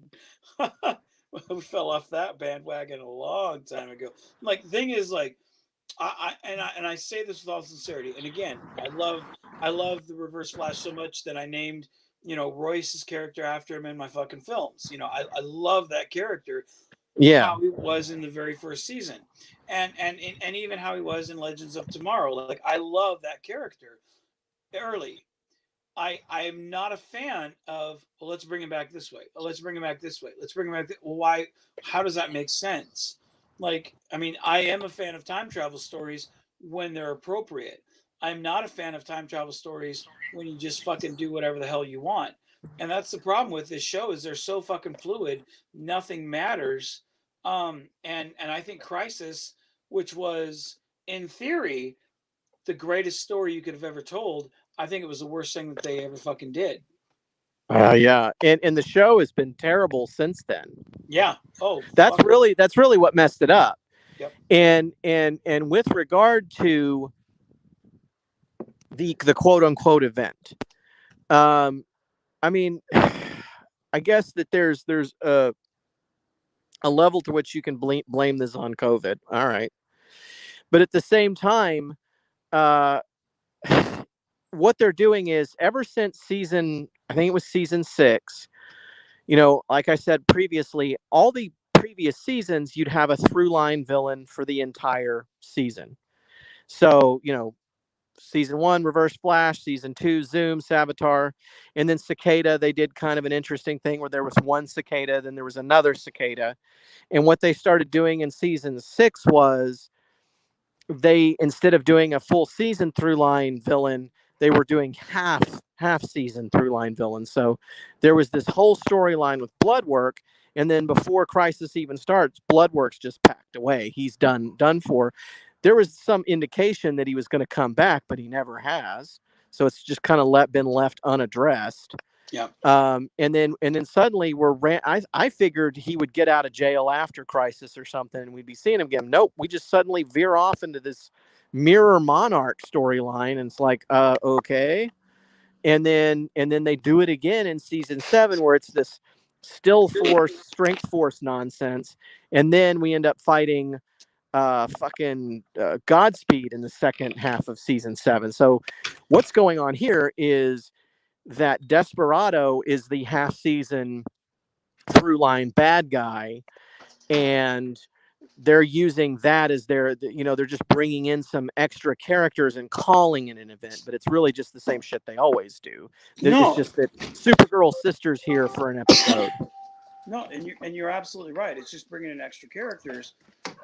we fell off that bandwagon a long time ago. Like, the thing is, like, I say this with all sincerity, and again, I love the Reverse Flash so much that I named Royce's character after him in my fucking films. I love that character. Yeah, how he was in the very first season, and even how he was in Legends of Tomorrow. Like, I love that character early. I am not a fan of, well, let's bring him back this way. Oh, let's bring him back this way. Let's bring him back. Well, why? How does that make sense? Like, I mean, I am a fan of time travel stories when they're appropriate. I'm not a fan of time travel stories when you just fucking do whatever the hell you want. And that's the problem with this show, is they're so fucking fluid. Nothing matters. And I think Crisis, which was in theory the greatest story you could have ever told, I think it was the worst thing that they ever fucking did. Yeah, and the show has been terrible since then. Yeah. Oh, that's really what messed it up. Yep. And with regard to the quote unquote event, I mean, I guess that there's a level to which you can blame this on COVID. All right, but at the same time, what they're doing is, ever since I think it was season 6, like I said previously, all the previous seasons, you'd have a through line villain for the entire season. So, season 1, Reverse Flash, season 2, Zoom, Savitar, and then Cicada. They did kind of an interesting thing where there was one Cicada, then there was another Cicada. And what they started doing in season 6 was, they, instead of doing a full season through line villain, they were doing half season through line villain. So there was this whole storyline with Bloodwork, and then before Crisis even starts, Bloodwork's just packed away. He's done for. There was some indication that he was going to come back, but he never has. So it's just kind of been left unaddressed. Yeah. And then suddenly I figured he would get out of jail after Crisis or something, and we'd be seeing him again. Nope, we just suddenly veer off into this Mirror Monarch storyline, and it's like, okay. And then they do it again in season 7, where it's this still force, strength force nonsense, and then we end up fighting Godspeed in the second half of season 7. So what's going on here is that Desperado is the half season through line bad guy, and they're using that as they're just bringing in some extra characters and calling it an event, but it's really just the same shit they always do. It's just that Supergirl sister's here for an episode. No, and you're absolutely right. It's just bringing in extra characters,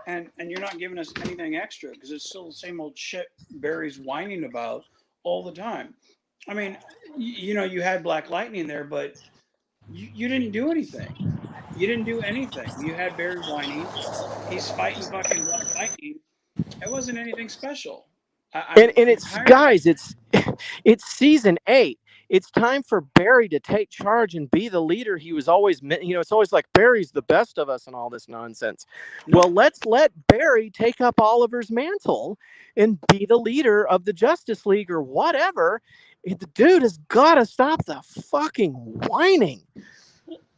and you're not giving us anything extra, because it's still the same old shit Barry's whining about all the time. I mean, you had Black Lightning there, but you didn't do anything. You didn't do anything. You had Barry whining. He's fighting fucking Black Lightning. It wasn't anything special. And it's, guys, it's season 8. It's time for Barry to take charge and be the leader he was always, it's always like Barry's the best of us and all this nonsense. No. Well, let's let Barry take up Oliver's mantle and be the leader of the Justice League or whatever. The dude has got to stop the fucking whining.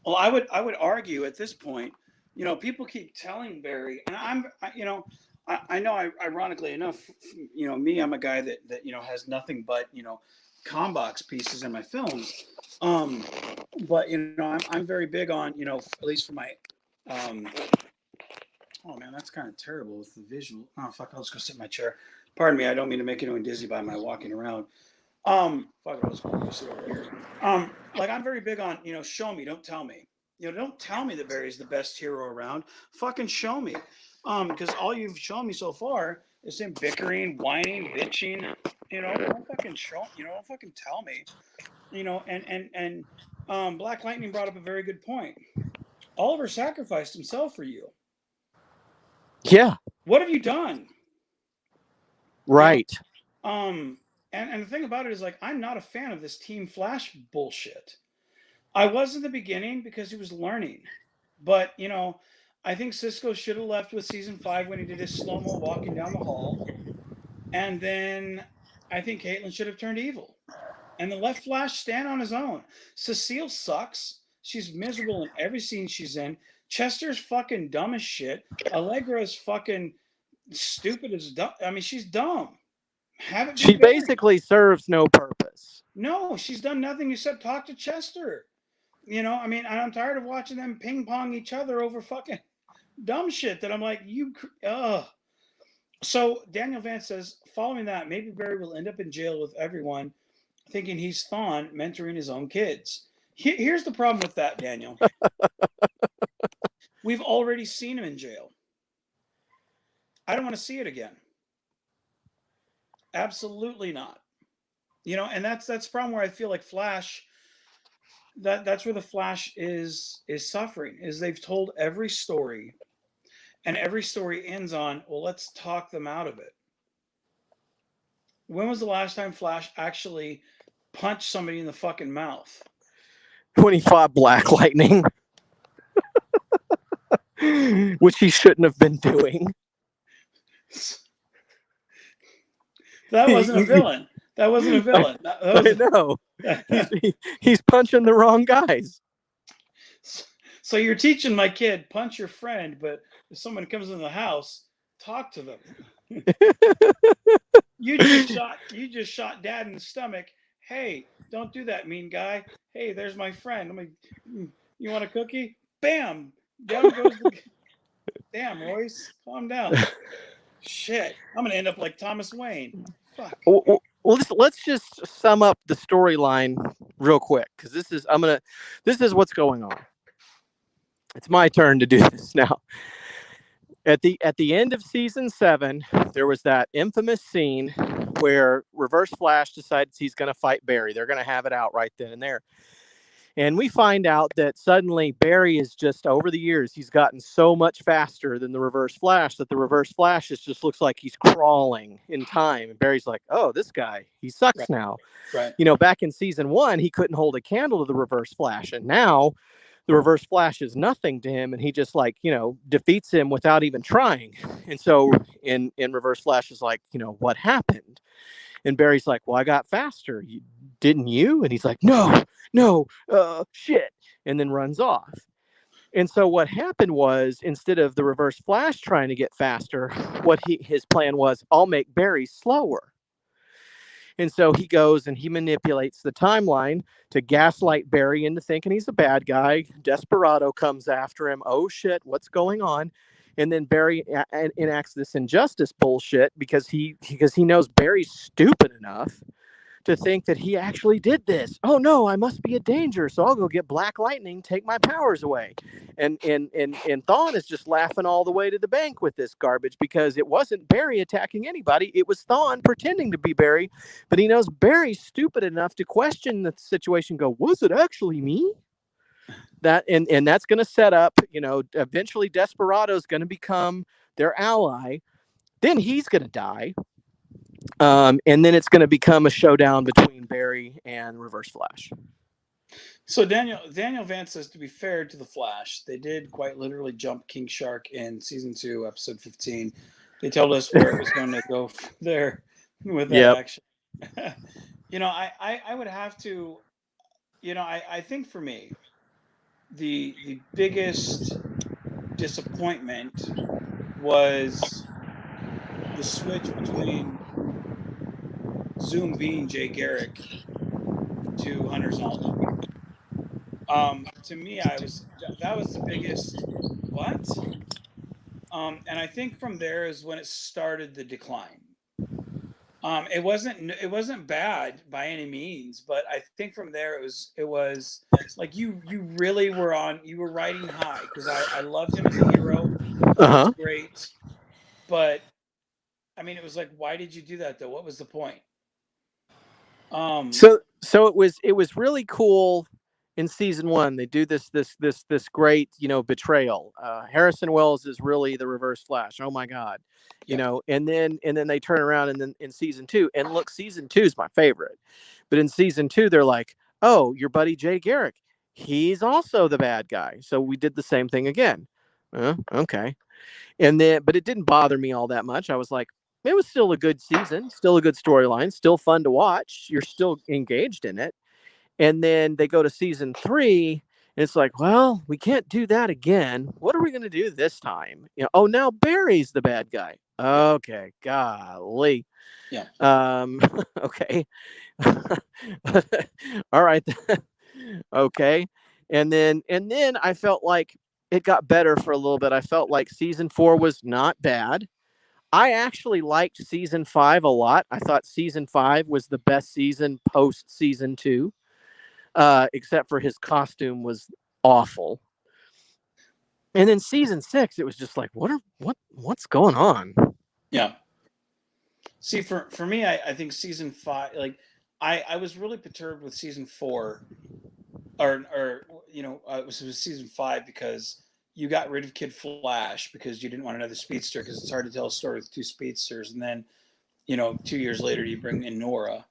Well, I would argue at this point, people keep telling Barry, and I know, ironically enough, me, I'm a guy that has nothing but, Combox pieces in my films. But, I'm very big on, at least for my, oh man, that's kind of terrible with the visual. Oh, fuck, I'll just go sit in my chair. Pardon me, I don't mean to make anyone dizzy by my walking around. Fuck, I'll just go sit over here. Like, I'm very big on, show me, don't tell me. Don't tell me that Barry's the best hero around. Fucking show me. Because all you've shown me so far This him bickering, whining, bitching. Don't fucking show. Don't fucking tell me. And Black Lightning brought up a very good point. Oliver sacrificed himself for you. Yeah. What have you done? Right. And the thing about it is, like, I'm not a fan of this Team Flash bullshit. I was in the beginning because he was learning, but I think Cisco should have left with season 5 when he did his slow-mo walking down the hall, and then I think Caitlin should have turned evil, and then let Flash stand on his own. Cecile sucks. She's miserable in every scene she's in. Chester's fucking dumb as shit. Allegra's fucking stupid as dumb. I mean, she's dumb. Have it be She Barry. basically serves no purpose. No, she's done nothing except talk to Chester. I mean, I'm tired of watching them ping pong each other over fucking dumb shit that I'm like, So Daniel Vance says, following that, maybe Barry will end up in jail with everyone thinking he's Thawne mentoring his own kids. Here's the problem with that, Daniel. We've already seen him in jail. I don't want to see it again. Absolutely not. And that's the problem where I feel like Flash, that's where the Flash is suffering, is they've told every story, and every story ends on, well, let's talk them out of it. When was the last time Flash actually punched somebody in the fucking mouth? When he fought Black Lightning. Which he shouldn't have been doing. That wasn't a villain. That wasn't a villain. I know. He's punching the wrong guys. So you're teaching my kid, punch your friend, but if someone comes in the house, talk to them. You just shot Dad in the stomach. Hey, don't do that, mean guy. Hey, there's my friend. You want a cookie? Bam! Down goes the... Damn, Royce, calm down. Shit, I'm gonna end up like Thomas Wayne. Fuck. Well, let's just sum up the storyline real quick, because this is what's going on. It's my turn to do this now. At the end of season 7, there was that infamous scene where Reverse Flash decides he's going to fight Barry. They're going to have it out right then and there. And we find out that suddenly Barry is just, over the years, he's gotten so much faster than the Reverse Flash that the Reverse Flash just looks like he's crawling in time. And Barry's like, oh, this guy, he sucks now. Right. Back in season 1, he couldn't hold a candle to the Reverse Flash. And now the Reverse Flash is nothing to him. And he just defeats him without even trying. And so in Reverse Flash is like, what happened? And Barry's like, well, I got faster. Didn't you? And he's like, no, shit. And then runs off. And so what happened was, instead of the Reverse Flash trying to get faster, his plan was, I'll make Barry slower. And so he goes and he manipulates the timeline to gaslight Barry into thinking he's a bad guy. Desperado comes after him. Oh, shit, what's going on? And then Barry enacts this injustice bullshit because he knows Barry's stupid enough to think that he actually did this. Oh no, I must be a danger, so I'll go get Black Lightning, take my powers away. And Thawne is just laughing all the way to the bank with this garbage, because it wasn't Barry attacking anybody. It was Thawne pretending to be Barry, but he knows Barry's stupid enough to question the situation. Go, was it actually me? That and that's going to set up, eventually Desperado's going to become their ally. Then he's going to die. And then it's going to become a showdown between Barry and Reverse Flash. So Daniel Vance says, to be fair to the Flash, they did quite literally jump King Shark in season 2, episode 15. They told us where it was going to go there with that action. I would have to, I think for me, the biggest disappointment was the switch between Zoom being Jay Garrick to Hunter's Alden. To me, that was the biggest what? And I think from there is when it started the decline. It wasn't bad by any means, but I think from there it was like you really you were riding high, because I loved him as a hero. He was great, but I mean, it was like, why did you do that though? What was the point? So it was really cool in season one. They do this great, betrayal. Harrison Wells is really the Reverse Flash. Oh my God. Yeah. And then they turn around, and then in season two, and look, season two is my favorite. But in season two, they're like, oh, your buddy Jay Garrick, he's also the bad guy. So we did the same thing again. Okay. And then, but it didn't bother me all that much. I was like, it was still a good season, still a good storyline, still fun to watch. You're still engaged in it. And then they go to season three, and it's like, well, we can't do that again. What are we going to do this time? Oh, now Barry's the bad guy. Okay, golly. Yeah. Okay. All right. Okay. And then I felt like it got better for a little bit. I felt like season 4 was not bad. I actually liked season 5 a lot. I thought season 5 was the best season post season 2, except for his costume was awful. And then season 6, it was just like, what's going on? Yeah. See, for me, I think season 5, like I was really perturbed with season 4, or it was season 5, because you got rid of Kid Flash because you didn't want another speedster, because it's hard to tell a story with 2 speedsters, and then 2 years later you bring in Nora,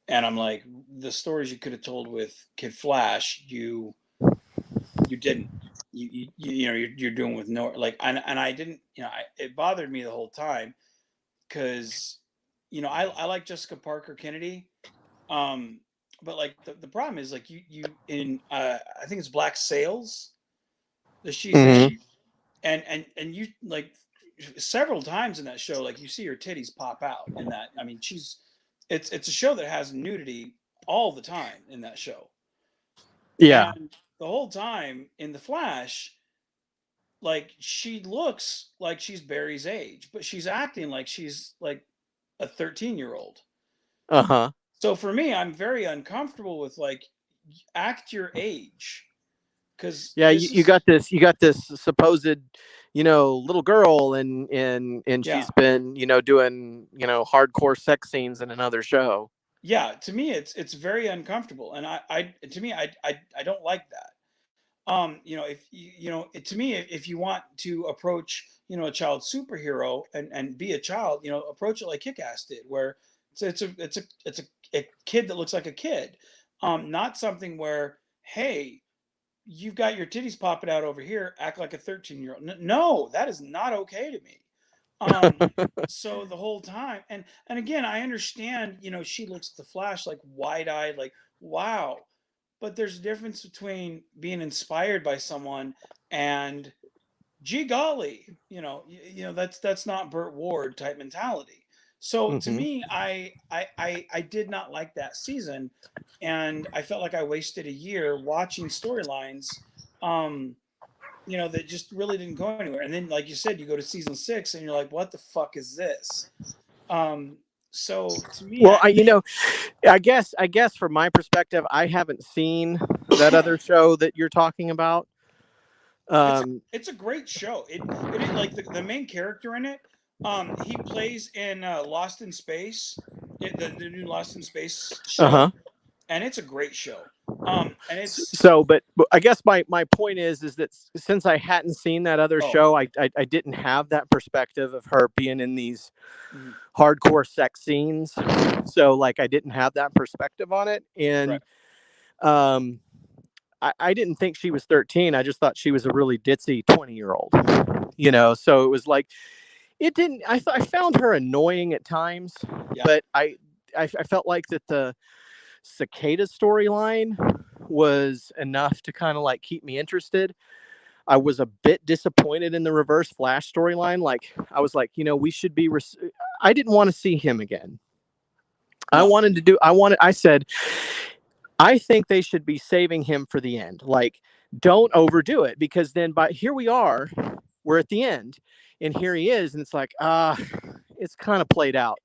and I'm like, the stories you could have told with Kid Flash, you didn't. You're doing with Nora, like, and I didn't. It bothered me the whole time, because I like Jessica Parker Kennedy, but like the problem is, like, you in I think it's Black Sails that she's in, and you, like, several times in that show, like, you see her titties pop out in that. I mean, it's a show that has nudity all the time in that show, Yeah. and the whole time in the Flash, like, she looks like she's Barry's age, but she's acting like she's like a 13-year-old. Uh-huh. So for me, I'm very uncomfortable with, like, act your age, because Yeah, this you is, got this supposed, little girl, and yeah, she's been, doing, hardcore sex scenes in another show. yeah. To me, it's very uncomfortable, and to me, I don't like that. If to me, if you want to approach, a child superhero, and be a child, approach it like Kick-Ass did, where it's a kid that looks like a kid, not something where, hey, you've got your titties popping out over here, act like a 13-year-old. No, that is not okay to me. Um, so the whole time, and again, I understand, she looks at the Flash like wide-eyed, like, wow. But there's a difference between being inspired by someone and, gee golly, that's not Burt Ward type mentality. So to Hmm. me, I did not like that season, and I felt like I wasted a year watching storylines, um, that just really didn't go anywhere. And then, like you said, you go to season 6, and you're like, what the fuck is this? Um, so to me, Well, I guess from my perspective, I haven't seen that other show that you're talking about. it's Um, it's a great show. It like the main character in it. He plays in Lost in Space, the new Lost in Space show, uh-huh. and it's a great show. And it's, So, but I guess my point is that since I hadn't seen that other oh, show, I didn't have that perspective of her being in these mhm, hardcore sex scenes. So, like, I didn't have that perspective on it, right, and um, I didn't think she was 13. I just thought she was a really ditzy 20-year-old. So it was like, it didn't. I found her annoying at times, yeah, but I felt like that the cicada storyline was enough to kind of like keep me interested. I was a bit disappointed in the Reverse Flash storyline. Like, I was like, we should be. I didn't want to see him again. no, I said, I think they should be saving him for the end. Like, don't overdo it, because then here we're at the end, and here he is, and it's like, it's kind of played out.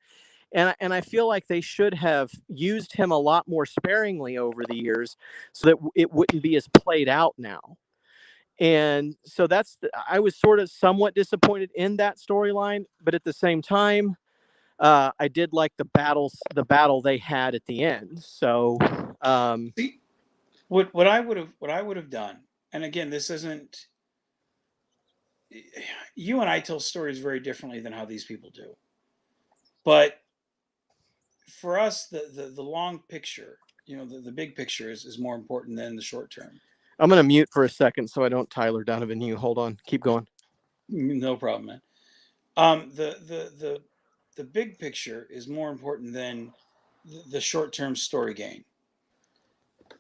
And I feel like they should have used him a lot more sparingly over the years, so that it wouldn't be as played out now. And so I was sort of somewhat disappointed in that storyline, but at the same time, I did like the battle they had at the end. So, See, what I would have done, and again, this isn't. You and I tell stories very differently than how these people do, but for us, the long picture, the big picture is more important than the short term. I'm going to mute for a second so I don't Tyler Donovan you. Hold on. Keep going. No problem, man. The big picture is more important than the short term story gain.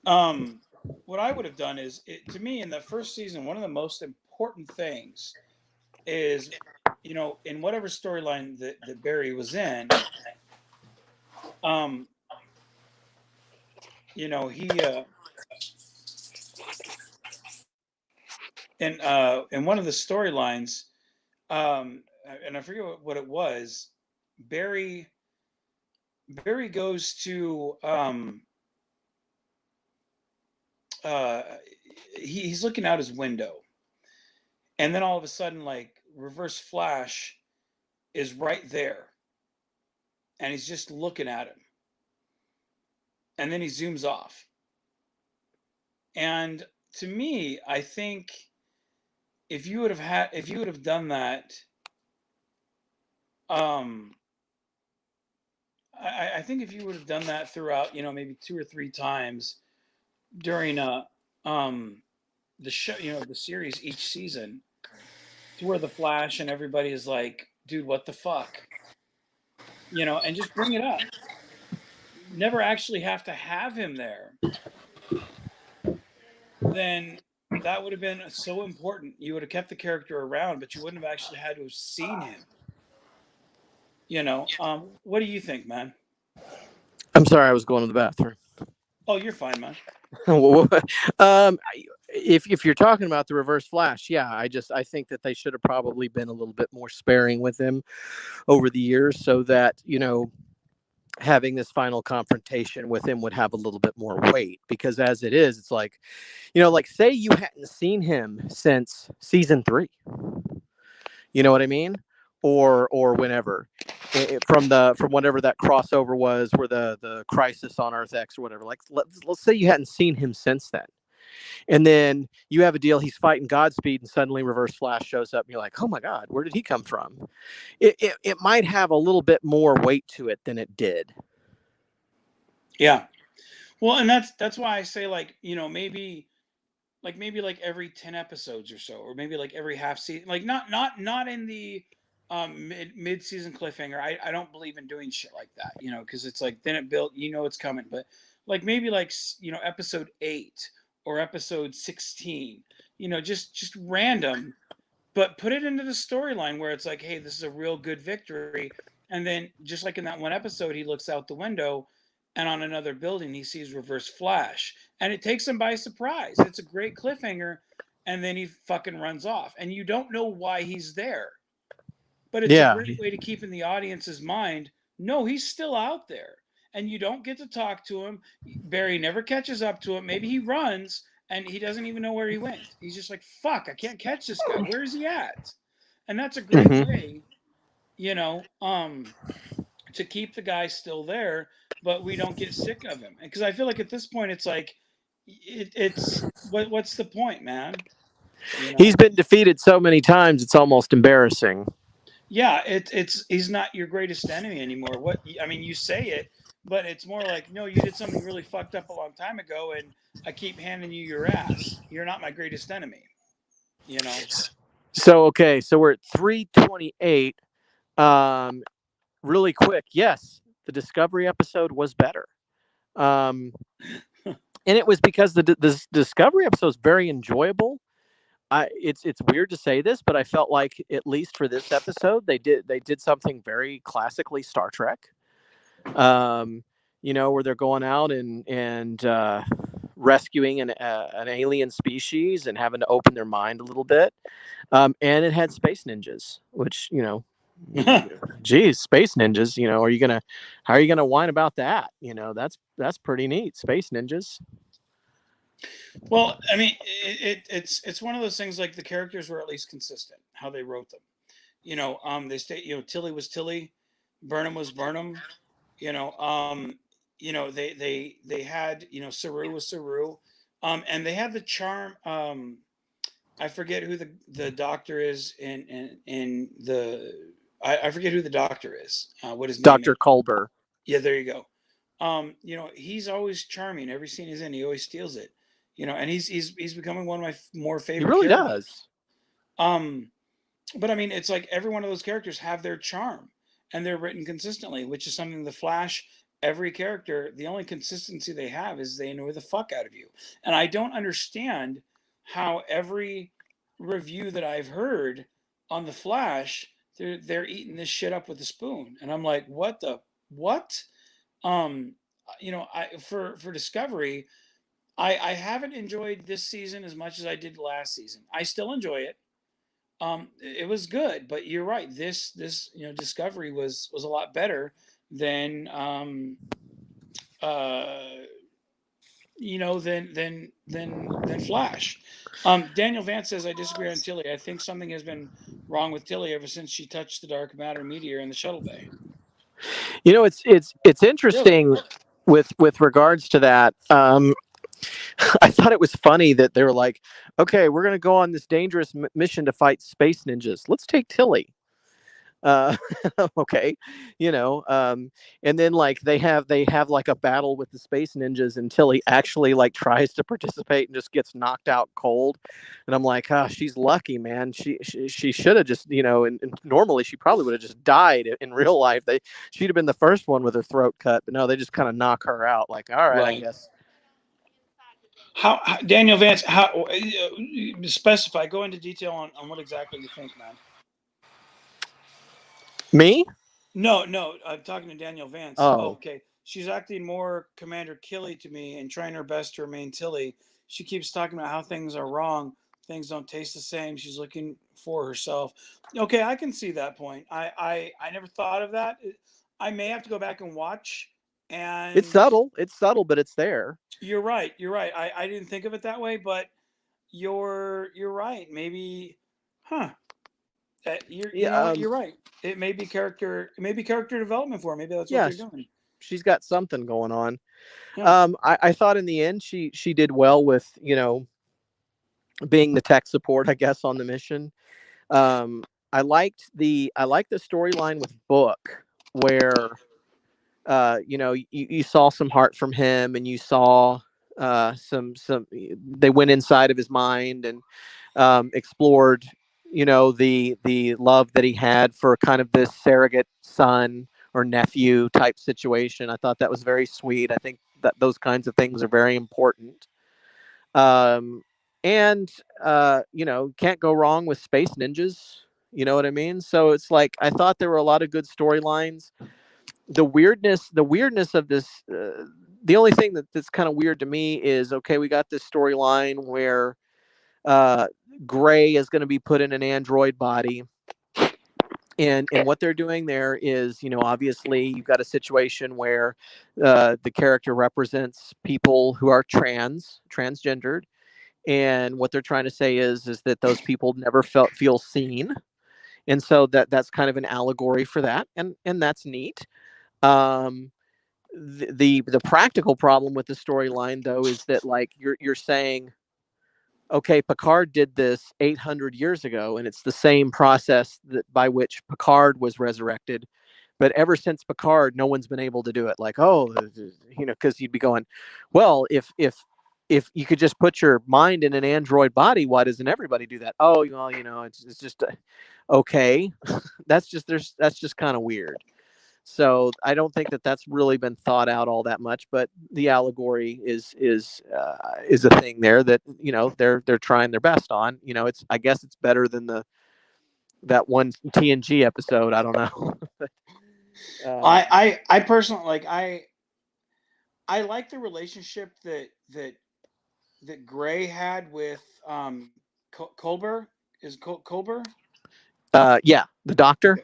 What I would have done is, to me, in the first season, one of the most important things is, in whatever storyline that Barry was in, he in one of the storylines, and I forget what it was. Barry goes to he's looking out his window, and then all of a sudden, like, Reverse Flash is right there, and he's just looking at him, and then he zooms off. And to me, I think if you would have done that, I think if you would have done that throughout, maybe 2 or 3 times during the show, the series each season, to where the Flash and everybody is like, dude, what the fuck? And just bring it up. Never actually have to have him there. Then that would have been so important. You would have kept the character around, but you wouldn't have actually had to have seen him. What do you think, man? I'm sorry, I was going to the bathroom. Oh, you're fine, man. If you're talking about the Reverse Flash, yeah, I think that they should have probably been a little bit more sparing with him over the years, so that having this final confrontation with him would have a little bit more weight. Because as it is, it's like, like, say you hadn't seen him since season 3. You know what I mean? Or whenever, from whatever that crossover was, where the Crisis on Earth X or whatever. Like, let's say you hadn't seen him since then, and then you have a deal. He's fighting Godspeed, and suddenly Reverse Flash shows up, and you're like, oh my God, where did he come from? It might have a little bit more weight to it than it did. Yeah. Well, and that's why I say, like, maybe like every 10 episodes or so, or maybe like every half season, like not in the mid-season cliffhanger. I don't believe in doing shit like that, because it's like, then it built, it's coming. But like, maybe like, episode 8 or episode 16, just random, but put it into the storyline where it's like, hey, this is a real good victory. And then, just like in that one episode, he looks out the window, and on another building he sees Reverse Flash, and it takes him by surprise. It's a great cliffhanger, and then he fucking runs off, and you don't know why he's there. But it's a great way to keep in the audience's mind, no, he's still out there, and you don't get to talk to him. Barry never catches up to him. Maybe he runs, and he doesn't even know where he went. He's just like, fuck, I can't catch this guy. Where is he at? And that's a great way, to keep the guy still there, but we don't get sick of him. Because I feel like at this point, it's like, what's the point, man? He's been defeated so many times, it's almost embarrassing. Yeah, he's not your greatest enemy anymore. You say it, but it's more like, no, you did something really fucked up a long time ago, and I keep handing you your ass. You're not my greatest enemy. So, okay, so we're at 3:28. Really quick, yes, the Discovery episode was better. And it was because the Discovery episode is very enjoyable. It's weird to say this, but I felt like, at least for this episode, they did something very classically Star Trek. Where they're going out and rescuing an alien species and having to open their mind a little bit. And it had space ninjas, which, geez, space ninjas, how are you gonna whine about that? That's pretty neat. Space ninjas. Well, I mean, it's one of those things. Like the characters were at least consistent how they wrote them. They stay. Tilly was Tilly, Burnham was Burnham. You know, um, they had Saru was Saru, and they had the charm. I forget who the doctor is in the. I forget who the doctor is. What his name is. Dr. Culber. Yeah, there you go. He's always charming. Every scene he's in, he always steals it. And he's becoming one of my more He favorite really characters. does. But I mean, it's like every one of those characters have their charm, and they're written consistently, which is something the Flash. Every character, the only consistency they have is they annoy the fuck out of you, and I don't understand how every review that I've heard on the Flash, they're eating this shit up with a spoon, and I'm like, what the what? um I for Discovery, I haven't enjoyed this season as much as I did last season. I still enjoy it. It was good, but you're right, this Discovery was a lot better than uh than Flash. Daniel Vance says, I disagree on Tilly. I think something has been wrong with Tilly ever since she touched the dark matter meteor in the shuttle bay. It's interesting with regards to that. I thought it was funny that they were like, okay, we're going to go on this dangerous mission to fight space ninjas. Let's take Tilly. Uh, okay, and then like they have like a battle with the space ninjas, and Tilly actually like tries to participate and just gets knocked out cold. And I'm like, she's lucky, man. She should have just, and normally she probably would have just died in real life. She'd have been the first one with her throat cut, but no, they just kind of knock her out. Like, all right, I Right. guess. How Daniel Vance? How specify? Go into detail on what exactly you think, man. Me? No, I'm talking to Daniel Vance. Oh, Okay. She's acting more Commander Killy to me and trying her best to remain Tilly. She keeps talking about how things are wrong. Things don't taste the same. She's looking for herself. Okay, I can see that point. I never thought of that. I may have to go back and watch. it's And subtle. It's subtle, but it's there. you're right. You're right. I didn't think of it that way, but you're right. Maybe, huh? You Yeah. know what? You're right. It may be character. It may be character development for her. Maybe that's what Yeah. they're doing. She's got something going on. Yeah. I thought in the end she did well with being the tech support, I guess, on the mission. I liked the storyline with Book, where you saw some heart from him, and you saw some they went inside of his mind and explored the love that he had for kind of this surrogate son or nephew type situation. I thought that was very sweet. I think that those kinds of things are very important. um and can't go wrong with space ninjas. You know what I mean? So it's like, I thought there were a lot of good storylines. The weirdness of this, the only thing that's kind of weird to me is, okay, we got this storyline where uh Gray is going to be put in an android body, and what they're doing there is, obviously you've got a situation where the character represents people who are transgendered, and what they're trying to say is that those people never feel seen, and so that's kind of an allegory for that, and that's neat. um the practical problem with the storyline, though, is that, like, you're saying, okay, Picard did this 800 years ago, and it's the same process by which Picard was resurrected. But ever since Picard, no one's been able to do it. Like, oh, because you'd be going, well, if you could just put your mind in an android body, why doesn't everybody do that? Oh, well, it's just okay. that's just kind of weird. So I don't think that that's really been thought out all that much, but the allegory is a thing there that they're trying their best on. I guess it's better than that one TNG episode. I don't know. I personally I like the relationship that Gray had with Colbert. Is Colbert? Yeah, the Doctor.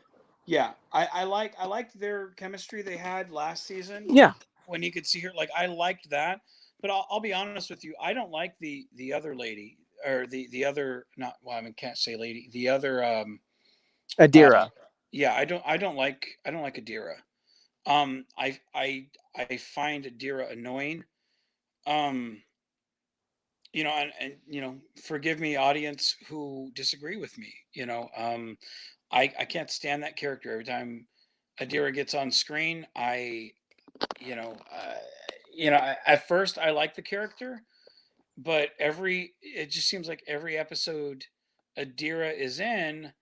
Yeah, I liked their chemistry they had last season. Yeah, When you could see her, like, I liked that, but I'll be honest with you. I don't like the other lady, or the other, not, well, I mean, can't say lady. The other uh Adira. yeah, I don't like Adira. I find Adira annoying. Um and forgive me, audience who disagree with me. I can't stand that character. Every time Adira gets on screen, you know uh, at first I like the character, but it just seems like every episode Adira is in,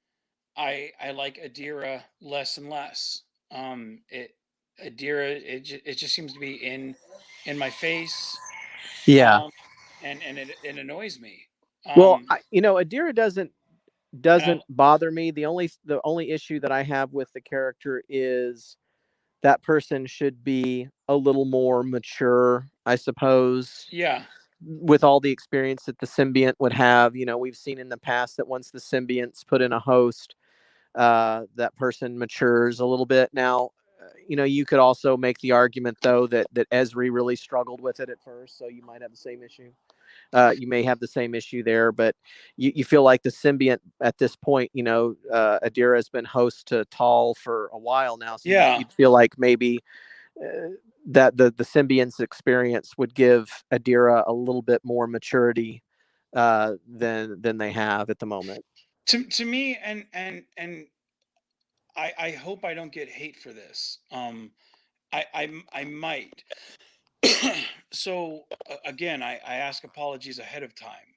I like Adira less and less. It Adira, it just seems to be in my face. Yeah. um and it annoys me. Well, um Adira doesn't and I bother me. The only issue that I have with the character is that person should be a little more mature, I suppose, Yeah, with all the experience that the symbiont would have. We've seen in the past that once the symbionts put in a host, that person matures a little bit. Now, you could also make the argument though that Esri really struggled with it at first, so you might have the same issue. You may have the same issue there, but you feel like the symbiont at this point, Adira has been host to Tall for a while now, so yeah. you'd feel like maybe that the symbiont's experience would give Adira a little bit more maturity than they have at the moment. To me, and I hope I don't get hate for this. I might. So again, I ask apologies ahead of time.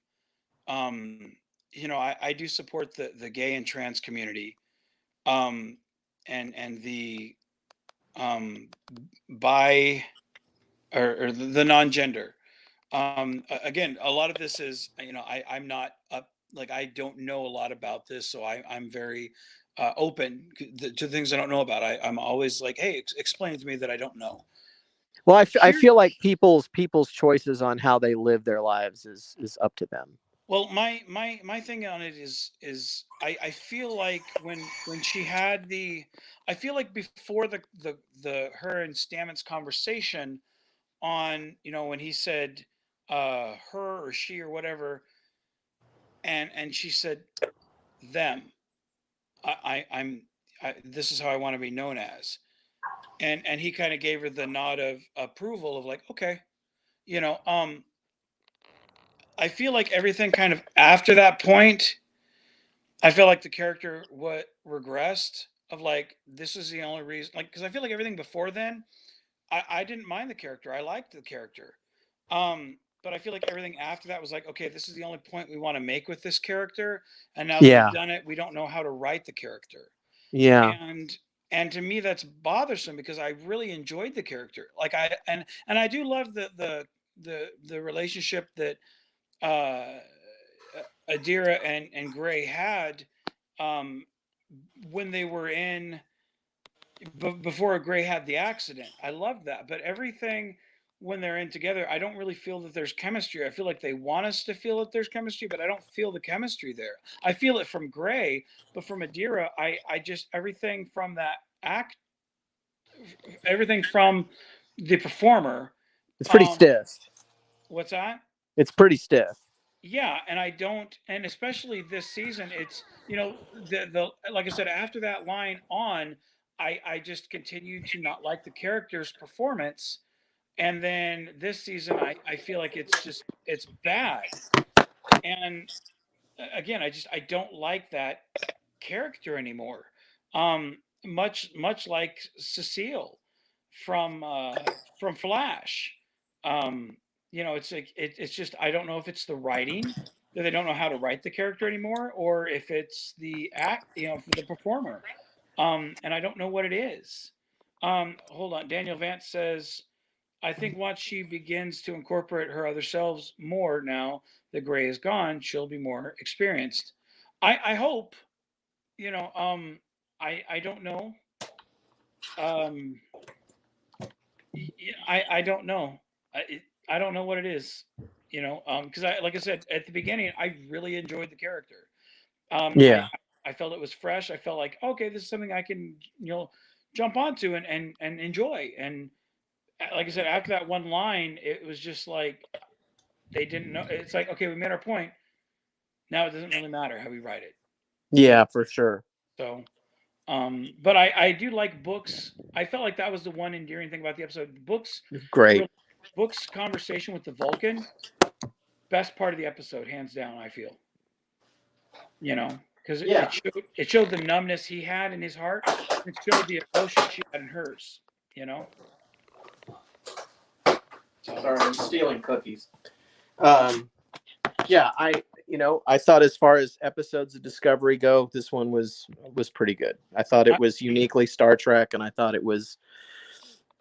um I do support the gay and trans community, um and the um bi, or the non-gender. Again, a lot of this is, I'm not up, like, I don't know a lot about this, so I'm very open to things I don't know about. I'm always like, hey, explain to me that I don't know. Well, I Here, feel like people's choices on how they live their lives is up to them. well, my thing on it is I feel like when she had the, I feel like before the her and Stamets conversation, on, when he said her or she or whatever, and she said them. I'm this is how I want to be known as. And he kind of gave her the nod of approval of like, okay, you know um I feel like everything kind of after that point, I feel like the character what regressed, of like, this is the only reason, like, because I feel like everything before then, I didn't mind the character. I liked the character. But I feel like everything after that was like, okay, this is the only point we want to make with this character, and now that we've Yeah, done it, we don't know how to write the character. yeah, And to me, that's bothersome, because I really enjoyed the character. Like, and I do love the relationship that uh, Adira and Gray had, um, when they were in, before Gray had the accident. I love that. But everything when they're in together, I don't really feel that there's chemistry. I feel like they want us to feel that there's chemistry, but I don't feel the chemistry there. I feel it from Gray, but from Adira, I just, everything from that act, everything from the performer. it's pretty Um, stiff. what's that? It's pretty stiff. Yeah, and I don't, and especially this season, it's, the like I said, after that line on, I just continued to not like the character's performance. And then this season, I feel like it's bad. And again, I don't like that character anymore. Much like Cecile from Flash. Um, it's like, it's just, I don't know if it's the writing, that they don't know how to write the character anymore, or if it's the act, for the performer. And I don't know what it is. Hold on. Daniel Vance says, I think once she begins to incorporate her other selves more, now that Gray is gone, she'll be more experienced. I hope, you know, um, I don't know. Um, I don't know. I don't know what it is, because like I said at the beginning, I really enjoyed the character. Yeah. I felt it was fresh. I felt like, okay, this is something I can, jump onto and enjoy. And like I said, after that one line, it was just like they didn't know. It's like, okay, we made our point. Now it doesn't really matter how we write it. Yeah, for sure. So, but I do like books. I felt like that was the one endearing thing about the episode. Books, Great. books conversation with the Vulcan, best part of the episode, hands down. I feel, because Yeah. it showed the numbness he had in his heart. It showed the emotion she had in hers. So. Sorry, I'm stealing cookies. Yeah, I thought as far as episodes of Discovery go, this one was pretty good. I thought it was uniquely Star Trek, and I thought it was.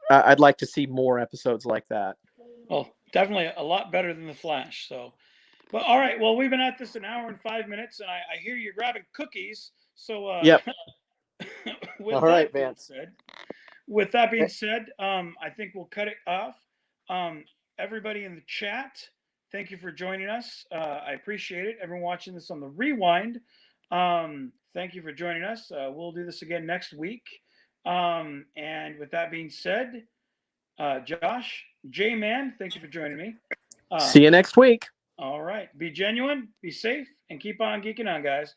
I'd like to see more episodes like that. Well, definitely a lot better than The Flash. So, but all right. Well, we've been at this an hour and 5 minutes, and I hear you're grabbing cookies. So, Yep. with All right, that being Vance. said, I think we'll cut it off. Everybody in the chat, thank you for joining us. I appreciate it. Everyone watching this on the rewind, thank you for joining us. We'll do this again next week. And with that being said, Josh, Jman, thank you for joining me. See you next week. All right. Be genuine, be safe, and keep on geeking on, guys.